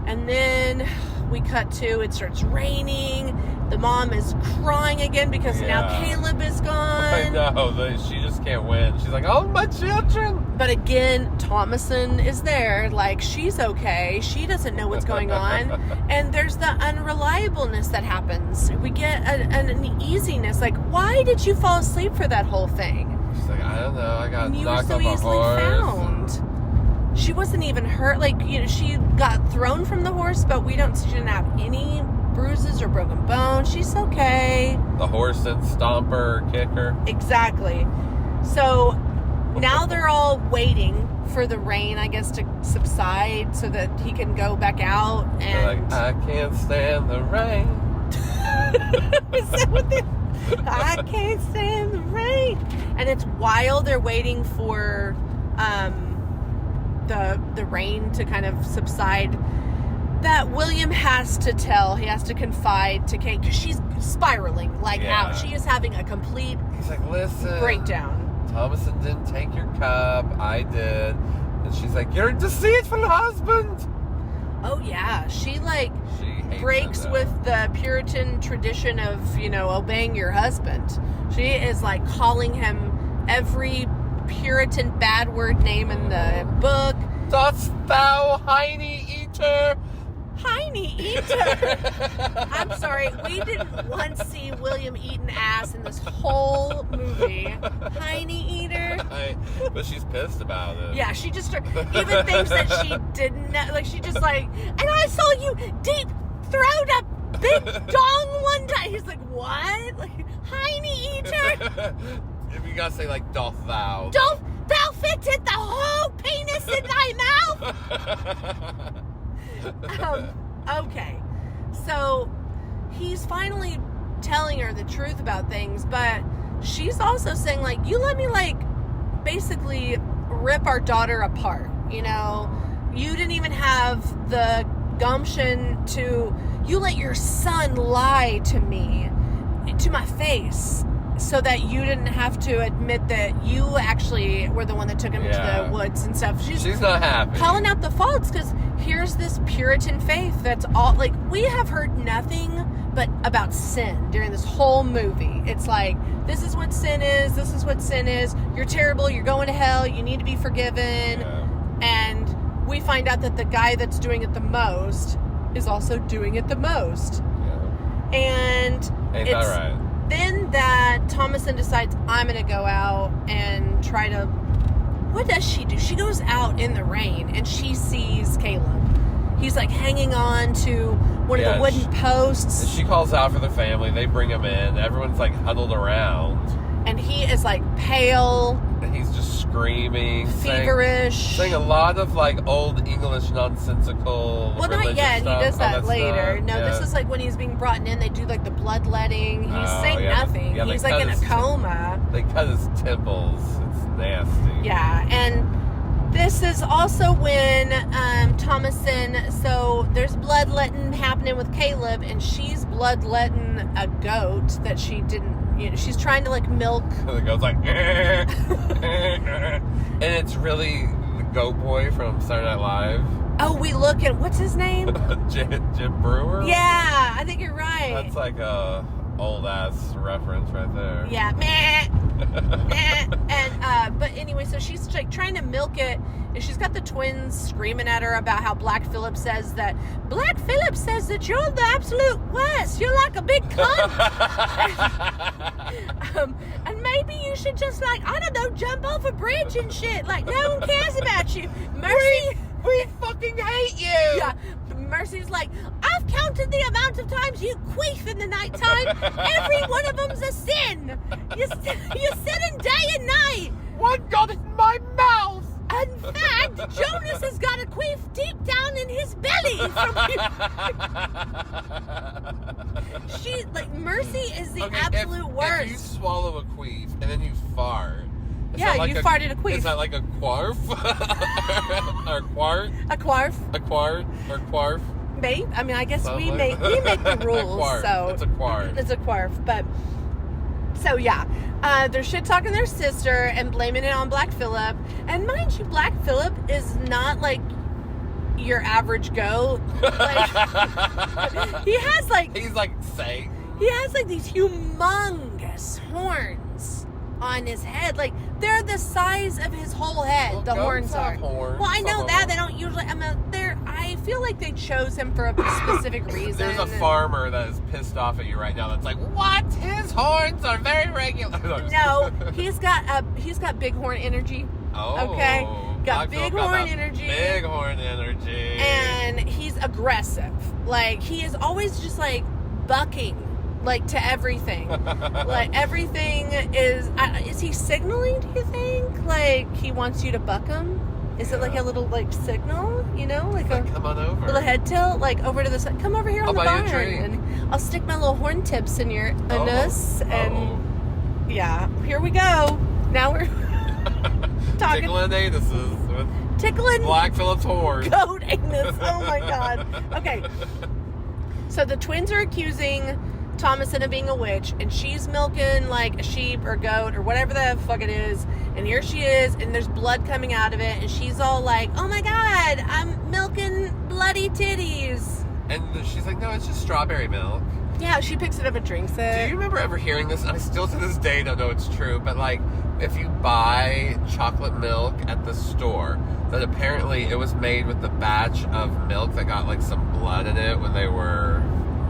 And then we cut to, it starts raining. The mom is crying again because now Caleb is gone. I know, she just can't win. She's like, oh, my children. But again, Thomason is there. Like, she's okay. She doesn't know what's going on. And there's the unreliableness that happens. We get an uneasiness. Like, why did you fall asleep for that whole thing? She's like, I don't know. I got you were knocked so off a easily horse. found. She wasn't even hurt. Like, she got thrown from the horse, but she didn't have any bruises or broken bones. She's okay. The horse didn't stomp her or kick her. Exactly. So now they're all waiting for the rain, I guess, to subside so that he can go back out. And they're like, I can't stand the rain. Is that what I can't stand the rain. And it's while they're waiting for the rain to kind of subside that William has to confide to Kate, because she's spiraling out. She is having a complete He's like, listen, breakdown. Thomason didn't take your cup. I did. And she's like, you're a deceitful husband. Oh yeah, she hates breaks him, with the Puritan tradition of obeying your husband. She is calling him every Puritan bad word name in the book. Dost thou hiney eater? Hiney eater. I'm sorry, we didn't once see William eat an ass in this whole movie. Hiney eater. But she's pissed about it. Yeah, she just even things that she didn't know. She just and I saw you deep throat a big dong one time. He's like, what? Hiney eater. You gotta say doth thou. Doth thou fitteth the whole penis in thy mouth? Okay, so he's finally telling her the truth about things, but she's also saying you let me basically rip our daughter apart. You didn't even have the gumption you let your son lie to me, to my face, so that you didn't have to admit that you actually were the one that took him to the woods and stuff. She's not happy. Calling out the faults because here's this Puritan faith that's all like, we have heard nothing but about sin during this whole movie. It's like, this is what sin is, this is what sin is, you're terrible, you're going to hell, you need to be forgiven. And we find out that the guy that's doing it the most is also doing it the most. And Ain't that right? Then that Thomason decides, I'm going to go out and try to... What does she do? She goes out in the rain and she sees Caleb. He's like hanging on to one of the wooden posts. She calls out for the family. They bring him in. Everyone's like huddled around. And he is like pale. And he's just screaming. Feverish. Saying a lot of like old English nonsensical. Well, not yet. Stuff. He does that later. Stuff. No, this is like when he's being brought in. They do like the bloodletting. He's saying nothing. He's like in a coma. They cut his temples. It's nasty. Yeah, and this is also when Thomason. So there's bloodletting happening with Caleb, and she's bloodletting a goat that she didn't. You know, she's trying to like milk. The goat's like, and it's really the goat boy from Saturday Night Live. Oh, we look at what's his name? Jim Brewer. Yeah, I think you're right. That's like a old ass reference right there. Yeah, meh. And but anyway, so she's like trying to milk it, and she's got the twins screaming at her about how Black Phillip says that you're the absolute worst. You're like a big cunt. And maybe you should just like, I don't know, jump off a bridge and shit. Like no one cares about you. Mercy, we fucking hate you. Yeah. Mercy's like, I've counted the amount of times you queef in the nighttime. Every one of them's a sin. You're sinning day and night. One got in my mouth. In fact, Jonas has got a queef deep down in his belly. She, like, Mercy is the absolute worst. If you swallow a queef and then you fart. Yeah, like you farted a queef. Is that like a quarf? Or quart? A quarf. A quart or quarf? Maybe. I mean, I guess we make the rules. So it's a quarf. It's a quarf. But so yeah, they're shit talking their sister and blaming it on Black Phillip. And mind you, Black Phillip is not like your average goat. Like, he has like he's like Satan. He has like these humongous horns on his head. Like they're the size of his whole head. Well, the horns are. Horns. Well, I know that they don't usually. I mean, I feel like they chose him for a specific reason. There's a farmer that is pissed off at you right now. That's like, what? His horns are very regular. No, he's got big horn energy. Oh, okay, got big horn energy. Big horn energy. And he's aggressive. Like he is always just like bucking. Like to everything. Like everything is he signaling, do you think? Like he wants you to buck him? Is it like a little like signal, you know? Like a come on over. Little head tilt, like over to the side. Come over here on the barn. And I'll stick my little horn tips in your anus and yeah, here we go. Now we're talking tickling anuses with tickling Black Phillip's horn. Goat anus. Oh my god. Okay. So the twins are accusing Thomason of being a witch, and she's milking like a sheep or goat or whatever the fuck it is, and here she is, and there's blood coming out of it, and she's all like, oh my god, I'm milking bloody titties. And she's like, no, it's just strawberry milk. Yeah, she picks it up and drinks it. Do you remember ever hearing this? I still to this day don't know it's true, but like if you buy chocolate milk at the store, that apparently it was made with the batch of milk that got like some blood in it when they were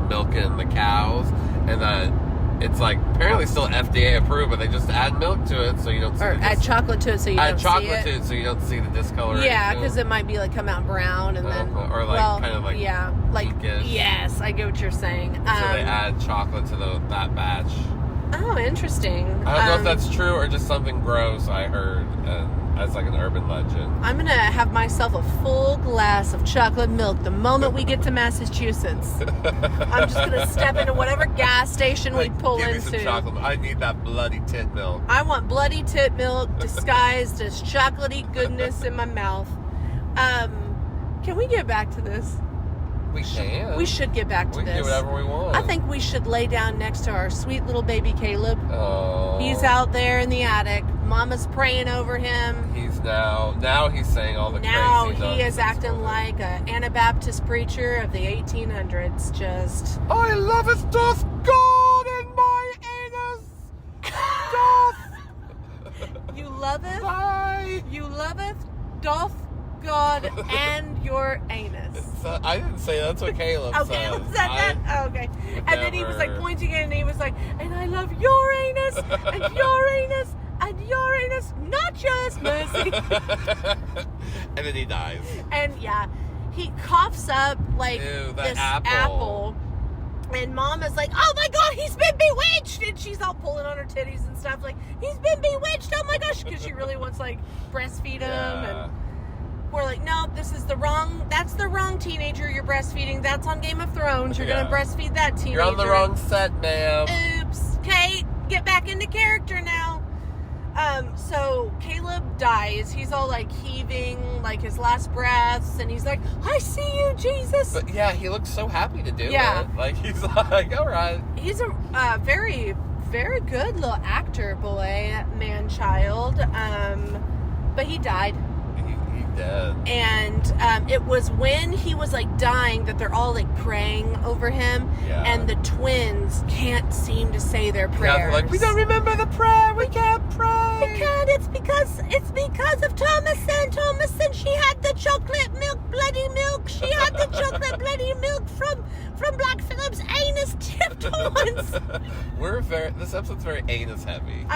milking the cows, and that it's like apparently still FDA approved, but they just add milk to it so you don't see add chocolate to it so you don't see it. Add chocolate to it so you don't see the discoloration. Yeah, because it might be like come out brown and then or like kind of like pinkish. Yes, I get what you're saying. So they add chocolate to that batch. Oh, interesting. I don't know if that's true or just something gross I heard as like an urban legend. I'm gonna have myself a full glass of chocolate milk the moment we get to Massachusetts. I'm just gonna step into whatever gas station we pull give into. Me some chocolate. I need that bloody tit milk. I want bloody tit milk disguised as chocolatey goodness in my mouth. Can we get back to this? We can. We should get back to We this. can do whatever we want. I think we should lay down next to our sweet little baby Caleb. Oh. He's out there in the attic. Mama's praying over him. He's now he's saying all the Now crazy he is nonsense acting for me. like an Anabaptist preacher of the 1800s. Just I loveth doth God in my anus. Doth you loveth, my. doth God and your anus. I didn't say that's what Caleb Okay, says. was that? Oh, okay. would And then he was like never- pointing it, and he was like, and I love your anus, and your anus, and your anus, not just mercy. And then he dies. And yeah, he coughs up like Ew, that this apple. And Mom is like, oh my God, he's been bewitched. And she's all pulling on her titties and stuff like, he's been bewitched. Oh my gosh. Because she really wants like breastfeed him. Yeah. And we're like, no, that's the wrong teenager you're breastfeeding. That's on Game of Thrones. You're going to Yeah. breastfeed that teenager. You're on the wrong set, ma'am. Oops. Kate, get back into character now. So Caleb dies. He's all like heaving, like his last breaths, and he's like, I see you, Jesus. But yeah, he looks so happy to do Yeah. it. Like he's like, all right. He's a very, very good little actor, boy, man, child. But he died. He dead. And it was when he was like dying that they're all like praying over him, Yeah. and the twins can't seem to say their Yeah, prayers. they're like, we don't remember the prayer. We can't pray. We can't. It's because of Thomason. Thomason, she had the chocolate milk, bloody milk. She had the chocolate bloody milk from Black Phillip's anus tipped once. This episode's very anus heavy.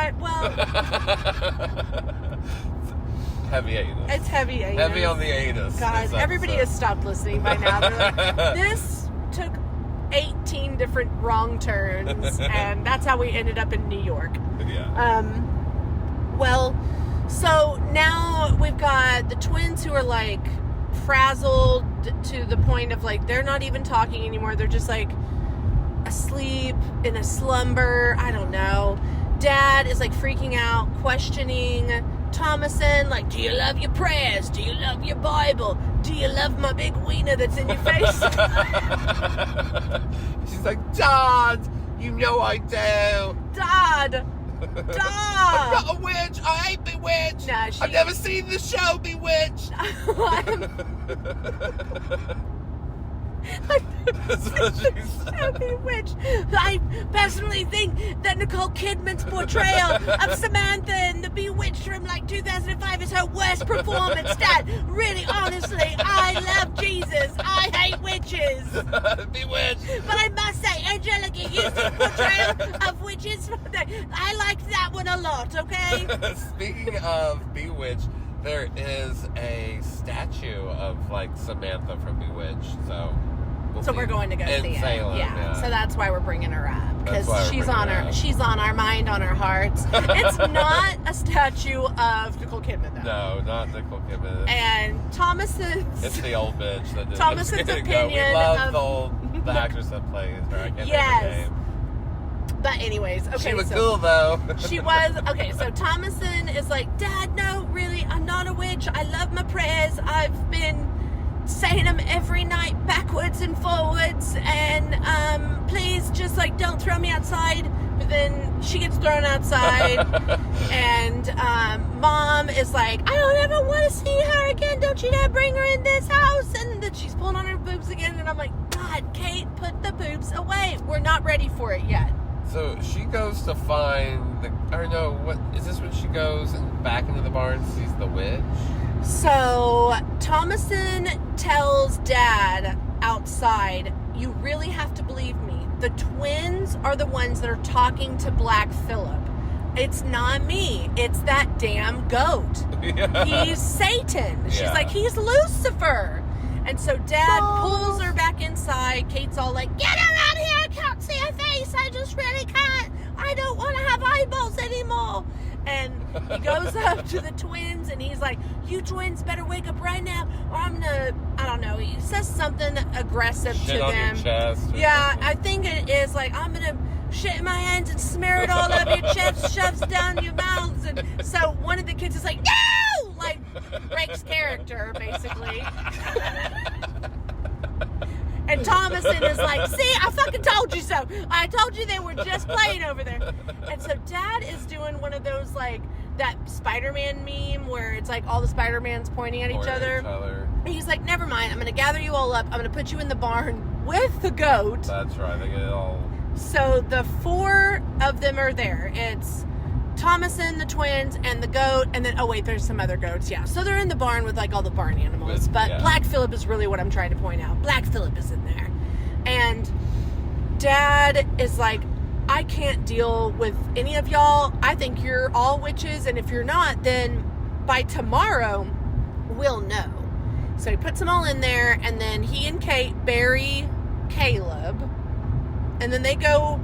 Heavy anus. It's heavy anus. Heavy on the anus. God, this everybody episode. has stopped listening by now. They're like, this took 18 different wrong turns, and that's how we ended up in New York. Yeah. Well, so now we've got the twins who are like frazzled to the point of like they're not even talking anymore. They're just like asleep in a slumber. I don't know. Dad is like freaking out, questioning Thomason, like, do you love your prayers? Do you love your Bible? Do you love my big wiener that's in your face? She's like, Dad, you know I do. Dad! I'm Dad! not a witch. I ain't bewitched. Nah, I've never seen the show Bewitched. That's what she said. So bewitched. I personally think that Nicole Kidman's portrayal of Samantha in The Bewitched from like 2005 is her worst performance. Dad, really, honestly, I love Jesus. I hate witches. Bewitched. But I must say, Angelica Houston's portrayal of witches, I liked that one a lot, okay? Speaking of Bewitched, there is a statue of like Samantha from Bewitched. So We're going to go in see it. Salem, Yeah. So that's why we're bringing her up, That's because why we're she's bringing on her up. she's on our mind, on our hearts. It's not a statue of Nicole Kidman though. No, not Nicole Kidman. And Thomason's It's the old bitch that did Thomason's We opinion love of- the actress that plays her. I can't Yes. remember her name. But anyways, okay. She was so cool though. She was okay. So Thomason is like, Dad, no, really, I'm not a witch. I love my prayers. I've been saying them every night, backwards and forwards. And please, just like, don't throw me outside. But then she gets thrown outside, and Mom is like, I don't ever want to see her again. Don't you dare bring her in this house. And then she's pulling on her boobs again, and I'm like, God, Kate, put the boobs away. We're not ready for it yet. So she goes to find what is this when she goes back into the barn and sees the witch? So Thomason tells Dad outside, you really have to believe me. The twins are the ones that are talking to Black Phillip. It's not me. It's that damn goat. Yeah. He's Satan. She's Yeah. like, he's Lucifer. And so Dad pulls her back inside. Kate's all like, get her out of here. I can't see her face. I just really can't. I don't want to have eyeballs anymore. And he goes up to the twins and he's like, you twins better wake up right now or I'm gonna, I don't know, he says something aggressive Shit to on them. your chest. Yeah, I think it is like, I'm gonna shit in my hands and smear it all over your chest, shoves down your mouths. And so one of the kids is like, no! Like, breaks character, basically. And Thomason is like, see, I fucking told you so. I told you they were just playing over there. And so Dad is doing one of those, like, that Spider-Man meme where it's like all the Spider-Mans pointing at each other. And he's like, never mind, I'm going to gather you all up. I'm going to put you in the barn with the goat. That's right. They get it all. So the 4 of them are there. It's Thomason, the twins, and the goat, and then, oh wait, there's some other goats, yeah. So they're in the barn with, like, all the barn animals. But yeah. Black Phillip is really what I'm trying to point out. Black Phillip is in there. And Dad is like, I can't deal with any of y'all. I think you're all witches, and if you're not, then by tomorrow, we'll know. So he puts them all in there, and then he and Kate bury Caleb, and then they go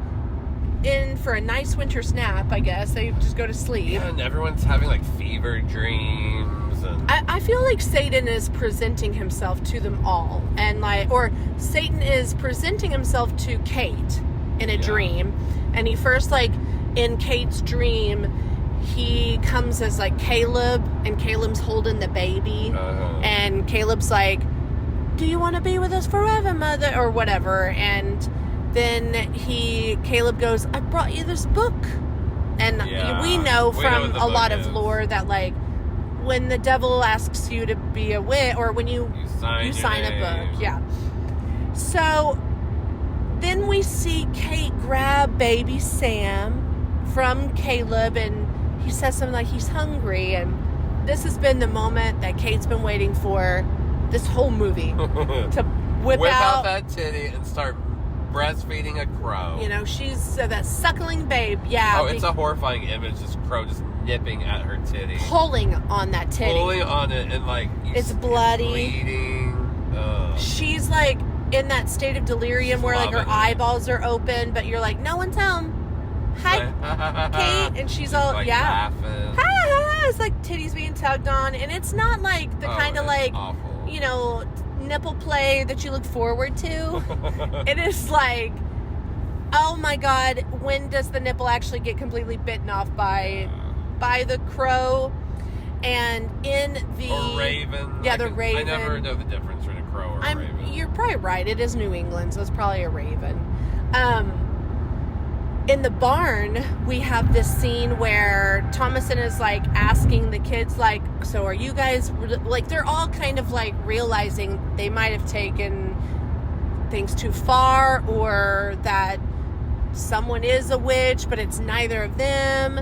in for a nice winter nap, I guess. They just go to sleep. Yeah, and everyone's having, like, fever dreams. And I feel like Satan is presenting himself to them all. And, like, or Satan is presenting himself to Kate in a dream. And he first, like, in Kate's dream, he comes as, like, Caleb, and Caleb's holding the baby. And Caleb's like, do you want to be with us forever, mother? Or whatever. And then Caleb goes, I brought you this book. And we know from a lot of lore that, like, when the devil asks you to be a witch, or when you sign a book. Yeah. So then we see Kate grab baby Sam from Caleb, and he says something like he's hungry. And this has been the moment that Kate's been waiting for this whole movie to whip out that titty and start breastfeeding a crow. You know, she's that suckling babe. Yeah. Oh, it's a horrifying image. This crow just nipping at her titty, pulling on that titty, pulling on it, and like it's bloody, bleeding. She's like in that state of delirium where like her eyeballs are open, but you're like, no one's home. Hi, Kate, and she's all like laughing. Ha, it's like titties being tugged on, and it's not like the kind of like awful. You know, nipple play that you look forward to. It is like, oh my god, when does the nipple actually get completely bitten off by the crow? And in the or raven, the raven. I never know the difference between a crow or a raven. You're probably right. It is New England, so it's probably a raven. In the barn, we have this scene where Thomason is like asking the kids, like, so are you guys, like, they're all kind of like realizing they might have taken things too far, or that someone is a witch, but it's neither of them.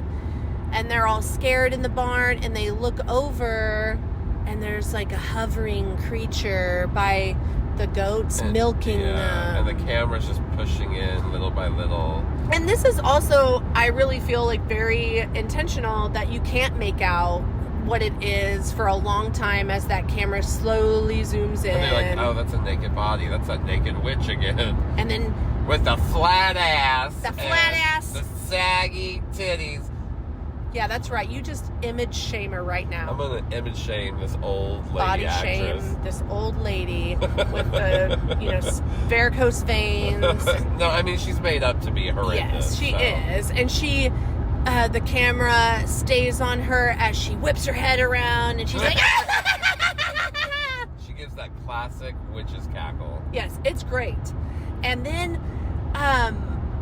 And they're all scared in the barn, and they look over, and there's like a hovering creature by the goats milking them. And the camera's just pushing in little by little. And this is also, I really feel like, very intentional, that you can't make out what it is for a long time as that camera slowly zooms in. And they're like, oh, that's a naked body. That's that naked witch again. And then with the flat ass. The flat ass. The saggy titties. Yeah, that's right. You just image shame her right now. I'm going to image shame this old lady body actress. Shame this old lady with the, varicose veins. No, I mean, she's made up to be horrendous. Yes, she is. And she, the camera stays on her as she whips her head around, and she's like... She gives that classic witch's cackle. Yes, it's great. And then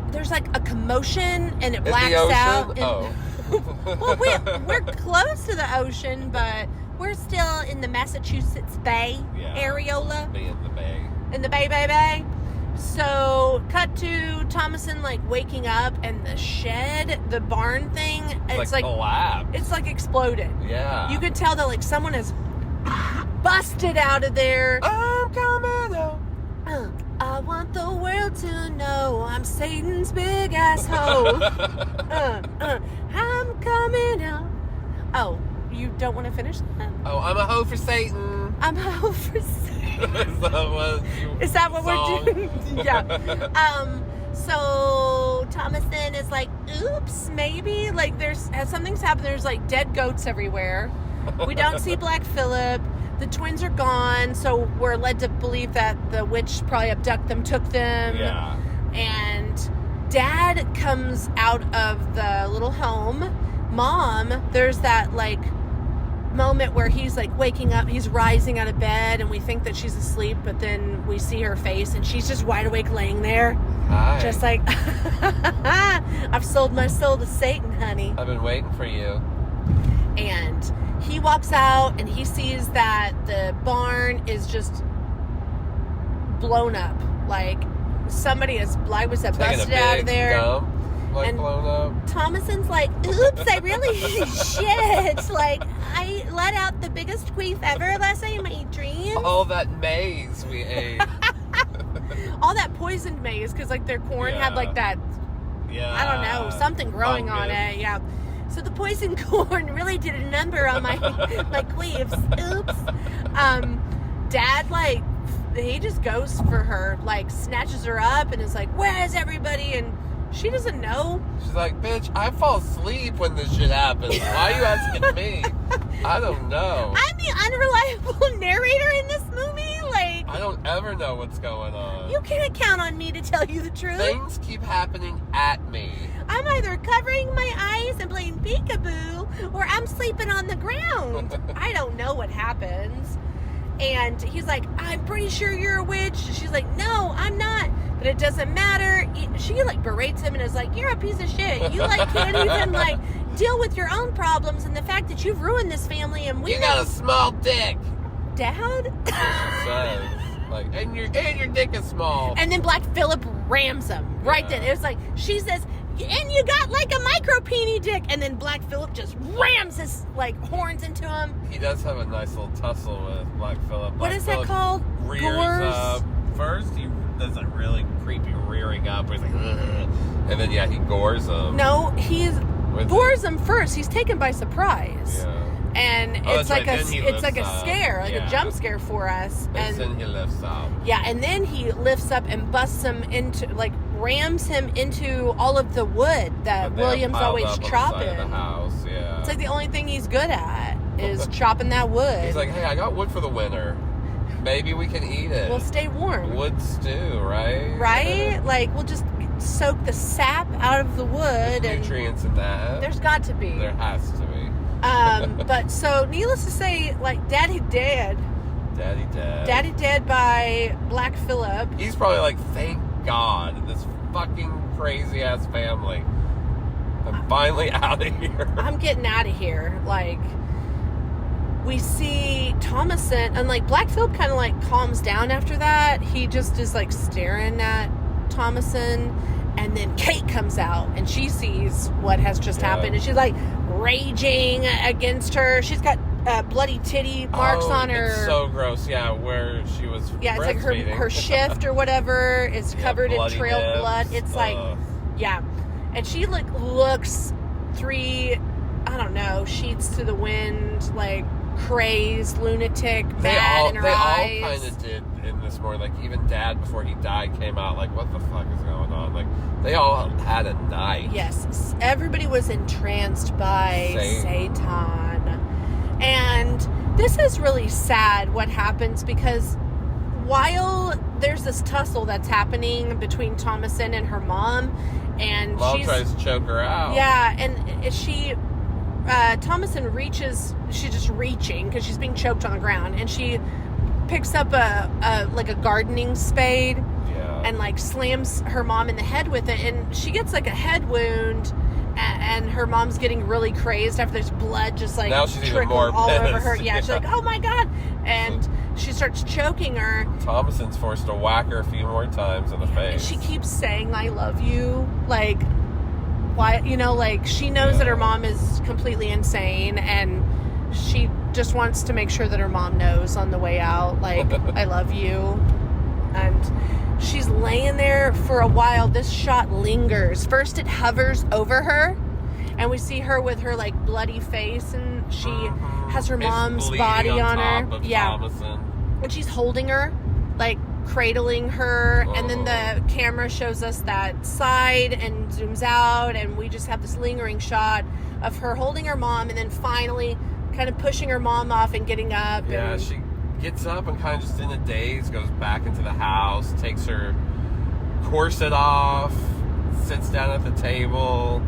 there's like a commotion, and it blacks out. Well, we're close to the ocean, but we're still in the Massachusetts Bay areola. Be in the bay. In the Bay. So, cut to Thomason, like, waking up, and the shed, the barn thing, it's like collapsed. It's like exploded. Yeah. You could tell that, like, someone has busted out of there. I'm coming out. I want the world to know I'm Satan's big asshole. I'm coming out. Oh, you don't want to finish that? Oh, I'm a hoe for Satan. I'm a hoe for Satan. Is that what we're doing? Yeah. So Thomason is like, oops, maybe. Like, something's happened. There's like dead goats everywhere. We don't see Black Phillip. The twins are gone, so we're led to believe that the witch probably abducted them, took them. Yeah. And Dad comes out of the little home. Mom, there's that, like, moment where he's like waking up, he's rising out of bed, and we think that she's asleep, but then we see her face and she's just wide awake laying there. Hi. Just like, I've sold my soul to Satan, honey. I've been waiting for you. And he walks out and he sees that the barn is just blown up. Like, somebody has, like we said, Taking busted a out big of there. dump, like And blown up. Thomason's like, oops, I really shit. Like, I let out the biggest queef ever last night in my dreams. All that maize we ate. All that poisoned maize, because like their corn had like that, Yeah. I don't know, something growing on fungus. it. Yeah. So the poisoned corn really did a number on my my queefs. Oops. Dad, like, he just goes for her, like snatches her up and is like, "Where is everybody?" And she doesn't know. She's like, bitch, I fall asleep when this shit happens. Why are you asking me? I don't know. I'm the unreliable narrator in this movie. Like, I don't ever know what's going on. you can't count on me to tell you the truth. Things keep happening at me. I'm either covering my eyes and playing peekaboo, or I'm sleeping on the ground. I don't know what happens. And he's like, I'm pretty sure you're a witch. She's like, no, I'm not. But it doesn't matter. She like berates him and is like, you're a piece of shit. You like can't even like deal with your own problems and the fact that you've ruined this family. And we You got a small dick. Dad. She says, like, and your dick is small. And then Black Phillip rams him right then. It was like, she says, and you got like a micro peenie dick. And then Black Phillip just rams his like horns into him. He does have a nice little tussle with Black Phillip. What is that called? Rears Gores? up. First, he does a really creepy rearing up where he's like, ugh. And then, yeah, he gores him. No, he's With gores him first. He's taken by surprise. Yeah. And Oh, it's that's like right. Then he it's like a lifts up. scare, like Yeah. a jump scare for us. And then he lifts up. Yeah, and then he lifts up and busts him into, like, rams him into all of the wood that But they have William's piled always up on the chopping. side of the house, yeah. It's like the only thing he's good at is chopping that wood. He's like, hey, I got wood for the winter. Maybe we can eat it. We'll stay warm. Wood stew, right? Right? Like, we'll just soak the sap out of the wood. There's And nutrients in that. there's got to be. There has to be. But so, needless to say, like, Daddy dead. Daddy dead. Daddy dead by Black Phillip. He's probably like, thank God, this fucking crazy ass family. I'm finally out of here. I'm getting out of here. Like, we see Thomason, and like Black Phillip kind of like calms down after that. He just is like staring at Thomason, and then Kate comes out and she sees what has just happened, and she's like raging against her. She's got bloody titty marks on her. It's so gross. Yeah, where she was. Yeah, it's like her shift or whatever is covered in trailed nips. blood. It's like, yeah, and she like looks 3, I don't know, sheets to the wind, like crazed, lunatic, mad in her eyes. They all kind of did in this morning. Like, even Dad, before he died, came out like, what the fuck is going on? Like, they all had a night. Yes, everybody was entranced by Satan. And this is really sad what happens, because while there's this tussle that's happening between Thomason and her mom, and Mom tries to choke her out. Yeah, and she... Thomason reaches, she's just reaching because she's being choked on the ground, and she picks up a gardening spade and like slams her mom in the head with it, and she gets like a head wound, and her mom's getting really crazed after there's blood just like now she's even trickling more all over pissed. her. Yeah, she's like, oh my god, and she starts choking her. Thomason's forced to whack her a few more times in the face. And she keeps saying, I love you, like, why, you know, like, she knows that her mom is completely insane, and she just wants to make sure that her mom knows on the way out, like, I love you. And she's laying there for a while. This shot lingers. First it hovers over her, and we see her with her like bloody face, and she has her mom's body on her. Thomason. And she's holding her, like cradling her, and then the camera shows us that side and zooms out, and we just have this lingering shot of her holding her mom, and then finally kind of pushing her mom off and getting up. Yeah, and she gets up and kind of just in a daze, goes back into the house, takes her corset off, sits down at the table,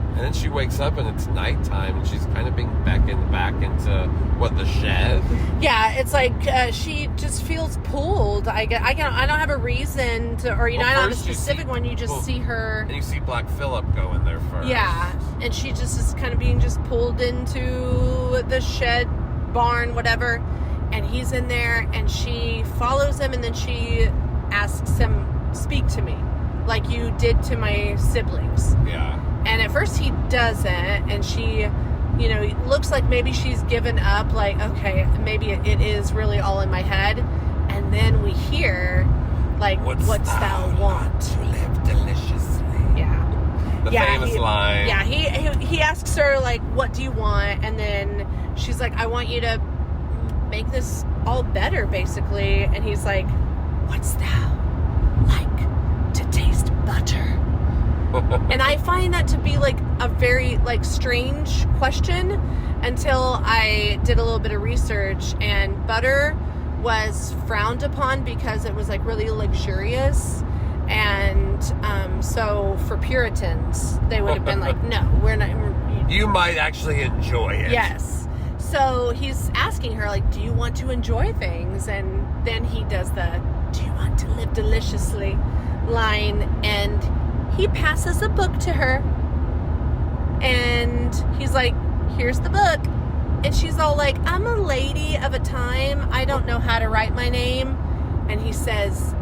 and then she wakes up and it's nighttime, and she's kind of being beckoned back back into the shed. Yeah, it's like she just feels pulled. I don't have a reason to, or I don't have a specific one. You just see her, and you see Black Phillip go in there first. Yeah, and she just is kind of being just pulled into the shed, barn, whatever, and he's in there, and she follows him, and then she asks him, "Speak to me, like you did to my siblings." Yeah. And at first he doesn't, and she, it looks like maybe she's given up, like, okay, maybe it is really all in my head. And then we hear, like, what's thou want? To live deliciously. Yeah. The famous line. Yeah, he asks her, like, what do you want? And then she's like, I want you to make this all better, basically. And he's like, what's thou like to taste butter? And I find that to be like a very like strange question until I did a little bit of research, and butter was frowned upon because it was like really luxurious, and so for Puritans they would have been like, no, we're not. You might actually enjoy it. Yes. So he's asking her, like, do you want to enjoy things? And then he does the do you want to live deliciously line, and he passes a book to her, and he's like, here's the book. And she's all like, I'm a lady of a time, I don't know how to write my name. And he says,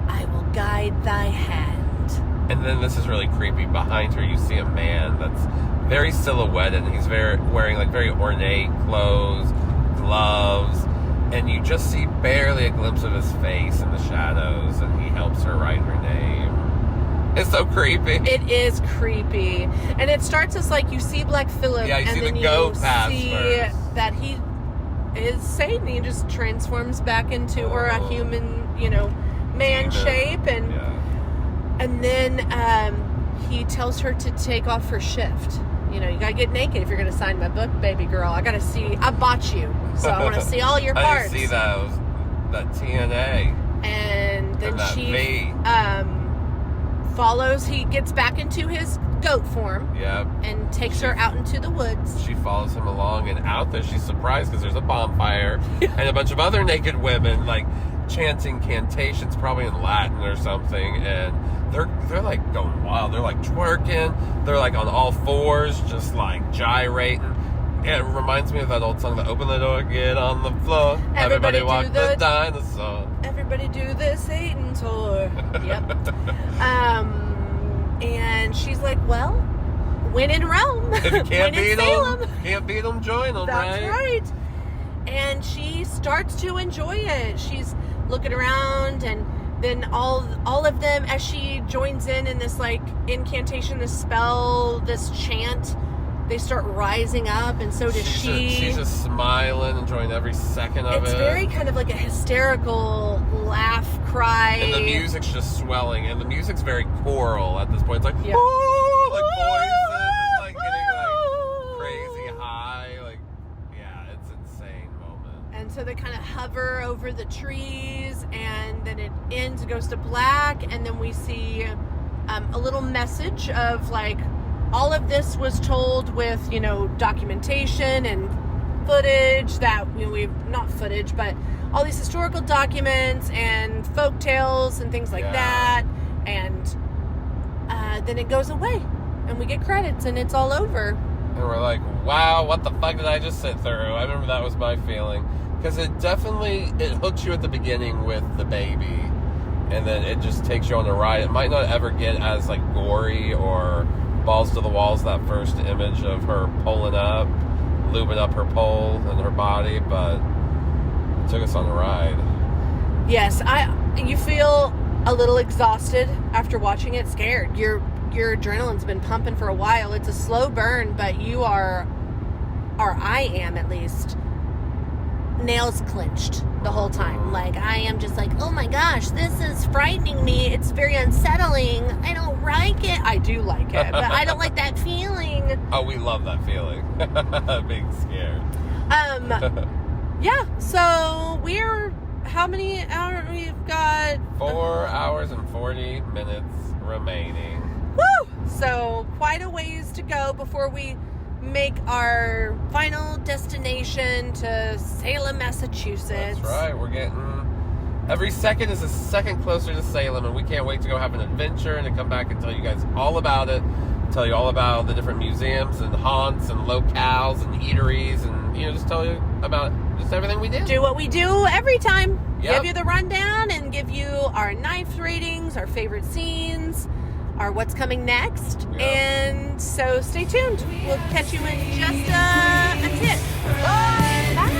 I will guide thy hand. And then this is really creepy. Behind her you see a man that's very silhouetted, and he's wearing like very ornate clothes, gloves, and you just see barely a glimpse of his face in the shadows, and he helps her write her name. It's so creepy. It is creepy. And it starts as like you see Black Phillip, yeah, you and see then the you goat pass see first. that he is Satan. He just transforms back into or a human, man shape, and and then he tells her to take off her shift. You gotta get naked if you're gonna sign my book, baby girl. I gotta see. I bought you, so I want to see all your parts. I see that TNA. And then and she V. Follows. He gets back into his goat form. Yep. And takes her out into the woods. She follows him along, and out there she's surprised because there's a bonfire and a bunch of other naked women like chanting cantations, probably in Latin or something, and they're like going wild. They're like twerking. They're like on all fours, just like gyrating. It reminds me of that old song, "The Open the Door, Get on the Floor. Everybody walk the dinosaur. Everybody do the Satan tour." Yep. And she's like, well, when in Rome, If you can't beat Salem. them, can't beat them, join them, That's right? right. And she starts to enjoy it. She's looking around, and then all of them, as she joins in this like incantation, this spell, this chant, they start rising up, and so does she. She's just smiling, enjoying every second of it. It's very kind of like a hysterical laugh, cry. And the music's just swelling, and the music's very choral at this point. It's like, Yeah. woo, like voices, it's like getting like crazy high. Like, yeah, it's an insane moment. And so they kind of hover over the trees, and then it ends, it goes to black, and then we see a little message of like, all of this was told with, documentation and footage that we've not footage, but all these historical documents and folk tales and things like that. And then it goes away, and we get credits, and it's all over. And we're like, wow, what the fuck did I just sit through? I remember that was my feeling. Because it hooks you at the beginning with the baby, and then it just takes you on a ride. It might not ever get as like gory or balls to the walls, that first image of her pulling up, lubing up her pole and her body, but it took us on a ride. Yes, you feel a little exhausted after watching it, scared. Your adrenaline's been pumping for a while. It's a slow burn, but you are, or I am at least, nails clenched the whole time. Like, I am just like, oh my gosh, this is frightening me. It's very unsettling. I don't like it. I do like it, but I don't like that feeling. Oh, we love that feeling. Being scared. Yeah, so we're, how many hours? We've got 4 hours and 40 minutes remaining. Woo! So quite a ways to go before we make our final destination. destination to Salem, Massachusetts. That's right. We're getting... Every second is a second closer to Salem, and we can't wait to go have an adventure and to come back and tell you guys all about it. Tell you all about the different museums and haunts and locales and eateries and, just tell you about just everything we did. Do what we do every time. Yep. Give you the rundown and give you our knife ratings, our favorite scenes, our what's coming next. Yep. And so stay tuned. We'll catch you in just a tip. Bye. Bye.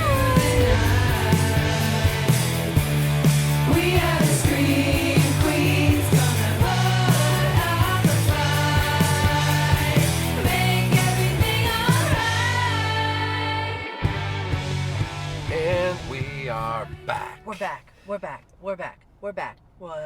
We are the scream queens, gonna put out the fight, make everything alright. And we are back. We're back. We're back. We're back. We're back. What?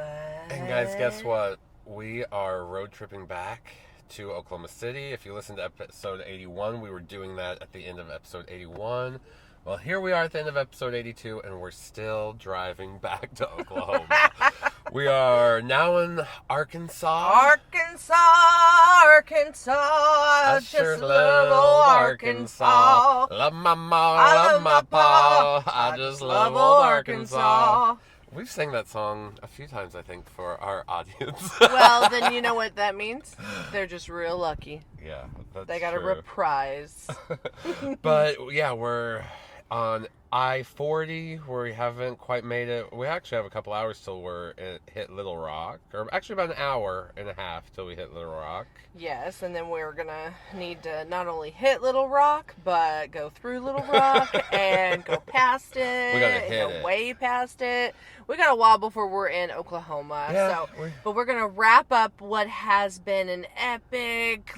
And guys, guess what? We are road tripping back to Oklahoma City. If you listened to episode 81, we were doing that at the end of episode 81. Well, here we are at the end of episode 82, and we're still driving back to Oklahoma. We are now in Arkansas. Arkansas. I Just sure love old Arkansas. Love my ma, love my pa. I just love old Arkansas. We've sang that song a few times, I think, for our audience. Well, then you know what that means? They're just real lucky. Yeah, that's They got a true. reprise. But yeah, we're on I-40 where we haven't quite made it. We actually have a couple hours till hit Little Rock, or actually about an hour and a half till we hit Little Rock. Yes, and then we're gonna need to not only hit Little Rock, but go through Little Rock and go past it. We gotta and hit go it. way past it. We got a while before we're in Oklahoma. Yeah, But we're gonna wrap up what has been an epic,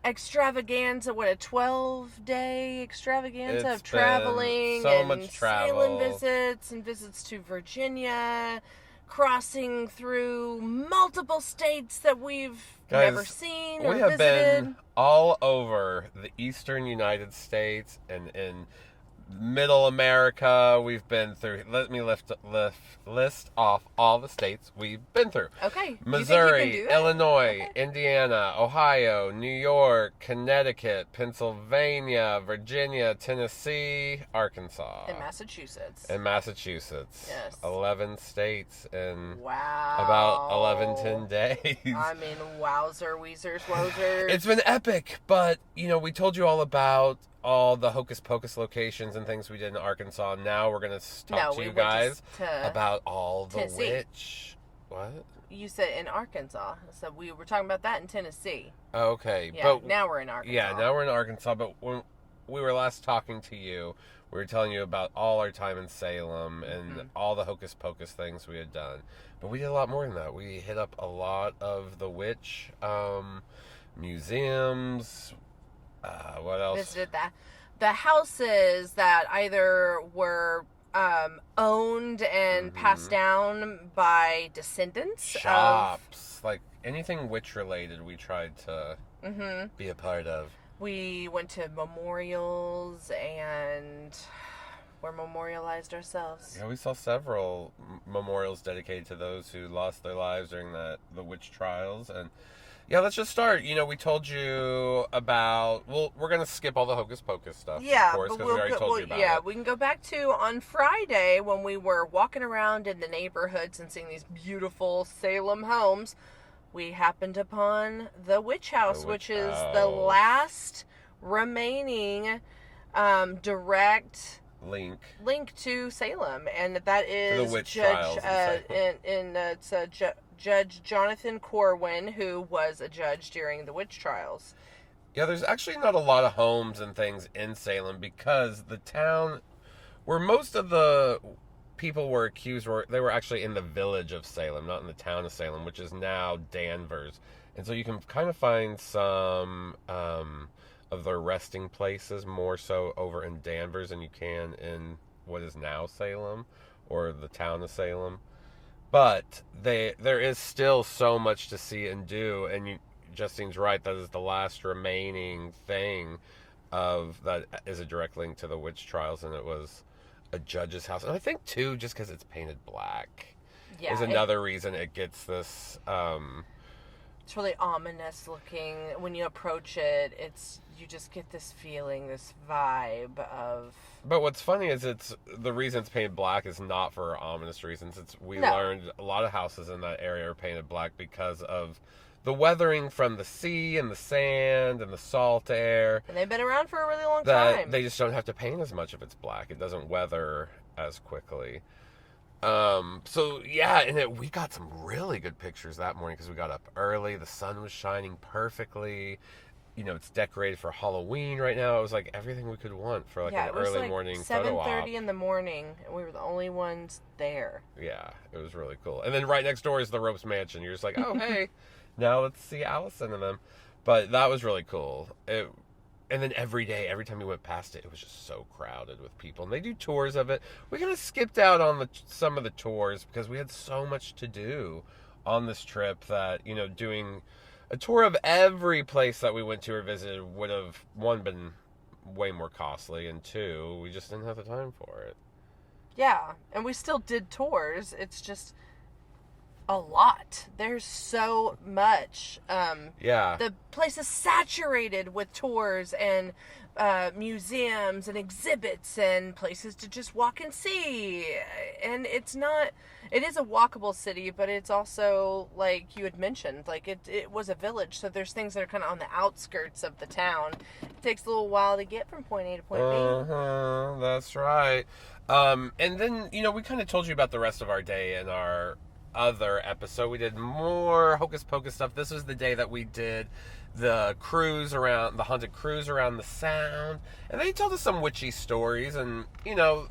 extravaganza, what, a 12-day extravaganza It's of traveling been so and much travel. Salem visits and visits to Virginia, crossing through multiple states that we've Guys, never seen we or have visited. been all over the eastern United States and in Middle America. We've been through. Let me list off all the states we've been through. Okay. Missouri, you think you can do it? Illinois, Indiana, Ohio, New York, Connecticut, Pennsylvania, Virginia, Tennessee, Arkansas, In Massachusetts. Massachusetts. Yes. 11 states in Wow. about 10 days. I mean, wowzer, weezers, wozers. It's been epic, but, we told you all about all the hocus pocus locations and things we did in Arkansas. Now we're going to talk to we you went guys to about all the Tennessee. witch. What? You said in Arkansas, so we were talking about that in Tennessee. Okay, Yeah, but now we're in Arkansas. yeah, now we're in Arkansas. But when we were last talking to you, we were telling you about all our time in Salem and all the hocus pocus things we had done. But we did a lot more than that. We hit up a lot of the witch museums. What else? Visited the houses that either were owned and passed down by descendants Shops, like anything witch related, we tried to be a part of. We went to memorials and we're memorialized ourselves. Yeah, we saw several memorials dedicated to those who lost their lives during the witch trials. And yeah, let's just start. We told you about... Well, we're going to skip all the hocus pocus stuff, Yeah, of course, but because we already told you about it. we can go back to on Friday when we were walking around in the neighborhoods and seeing these beautiful Salem homes. We happened upon the Witch House, which is the last remaining direct link to Salem, and that is the witch trials it's Judge Jonathan Corwin, who was a judge during the witch trials. Yeah, there's actually not a lot of homes and things in Salem because the town where most of the people were accused they were actually in the village of Salem, not in the town of Salem, which is now Danvers. And so you can kind of find some of their resting places more so over in Danvers than you can in what is now Salem or the town of Salem. But there is still so much to see and do, and Justine's right, that is the last remaining thing of that is a direct link to the witch trials, and it was a judge's house. And I think too, just because it's painted black is another reason it gets this It's really ominous looking. When you approach it, you just get this feeling, this vibe of... But what's funny is the reason it's painted black is not for ominous reasons. We learned a lot of houses in that area are painted black because of the weathering from the sea and the sand and the salt air. And they've been around for a really long time. They just don't have to paint as much if it's black. It doesn't weather as quickly. So yeah, and we got some really good pictures that morning because we got up early. The sun was shining perfectly. You know, it's decorated for Halloween right now. It was like everything we could want for like an early morning photo op. 7:30 in the morning, and we were the only ones there. Yeah, it was really cool. And then right next door is the Ropes Mansion. You're just like, oh hey, now let's see Allison and them. But that was really cool. And then every time you went past it, it was just so crowded with people. And they do tours of it. We kind of skipped out on some of the tours because we had so much to do on this trip that, you know, doing a tour of every place that we went to or visited would have, one, been way more costly, and two, we just didn't have the time for it. Yeah, and we still did tours. It's just a lot. There's so much. Yeah. The place is saturated with tours and museums and exhibits and places to just walk and see. And it is a walkable city, but it's also, like you had mentioned, like it was a village, so there's things that are kind of on the outskirts of the town. It takes a little while to get from point A to point B. That's right. And then, you know, we kind of told you about the rest of our day in our other episode. We did more Hocus Pocus stuff. This was the day that we did the haunted cruise around the Sound, and they told us some witchy stories, and, you know,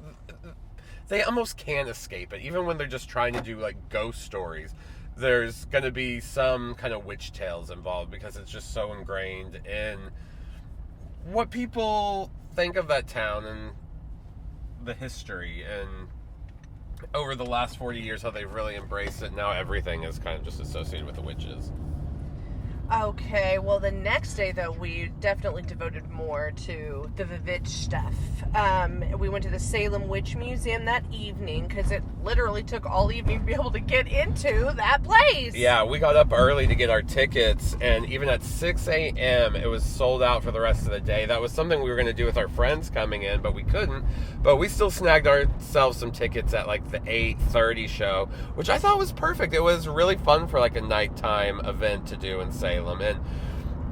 they almost can't escape it. Even when they're just trying to do, like, ghost stories, there's going to be some kind of witch tales involved because it's just so ingrained in what people think of that town and the history, and over the last 40 years how they've really embraced it. Now everything is kind of just associated with the witches. Okay, well, the next day, though, we definitely devoted more to the VVITCH stuff. We went to the Salem Witch Museum that evening, because it literally took all evening to be able to get into that place. Yeah, we got up early to get our tickets, and even at 6 a.m., it was sold out for the rest of the day. That was something we were going to do with our friends coming in, but we couldn't. But we still snagged ourselves some tickets at, like, the 8:30 show, which I thought was perfect. It was really fun for, like, a nighttime event to do in Salem. And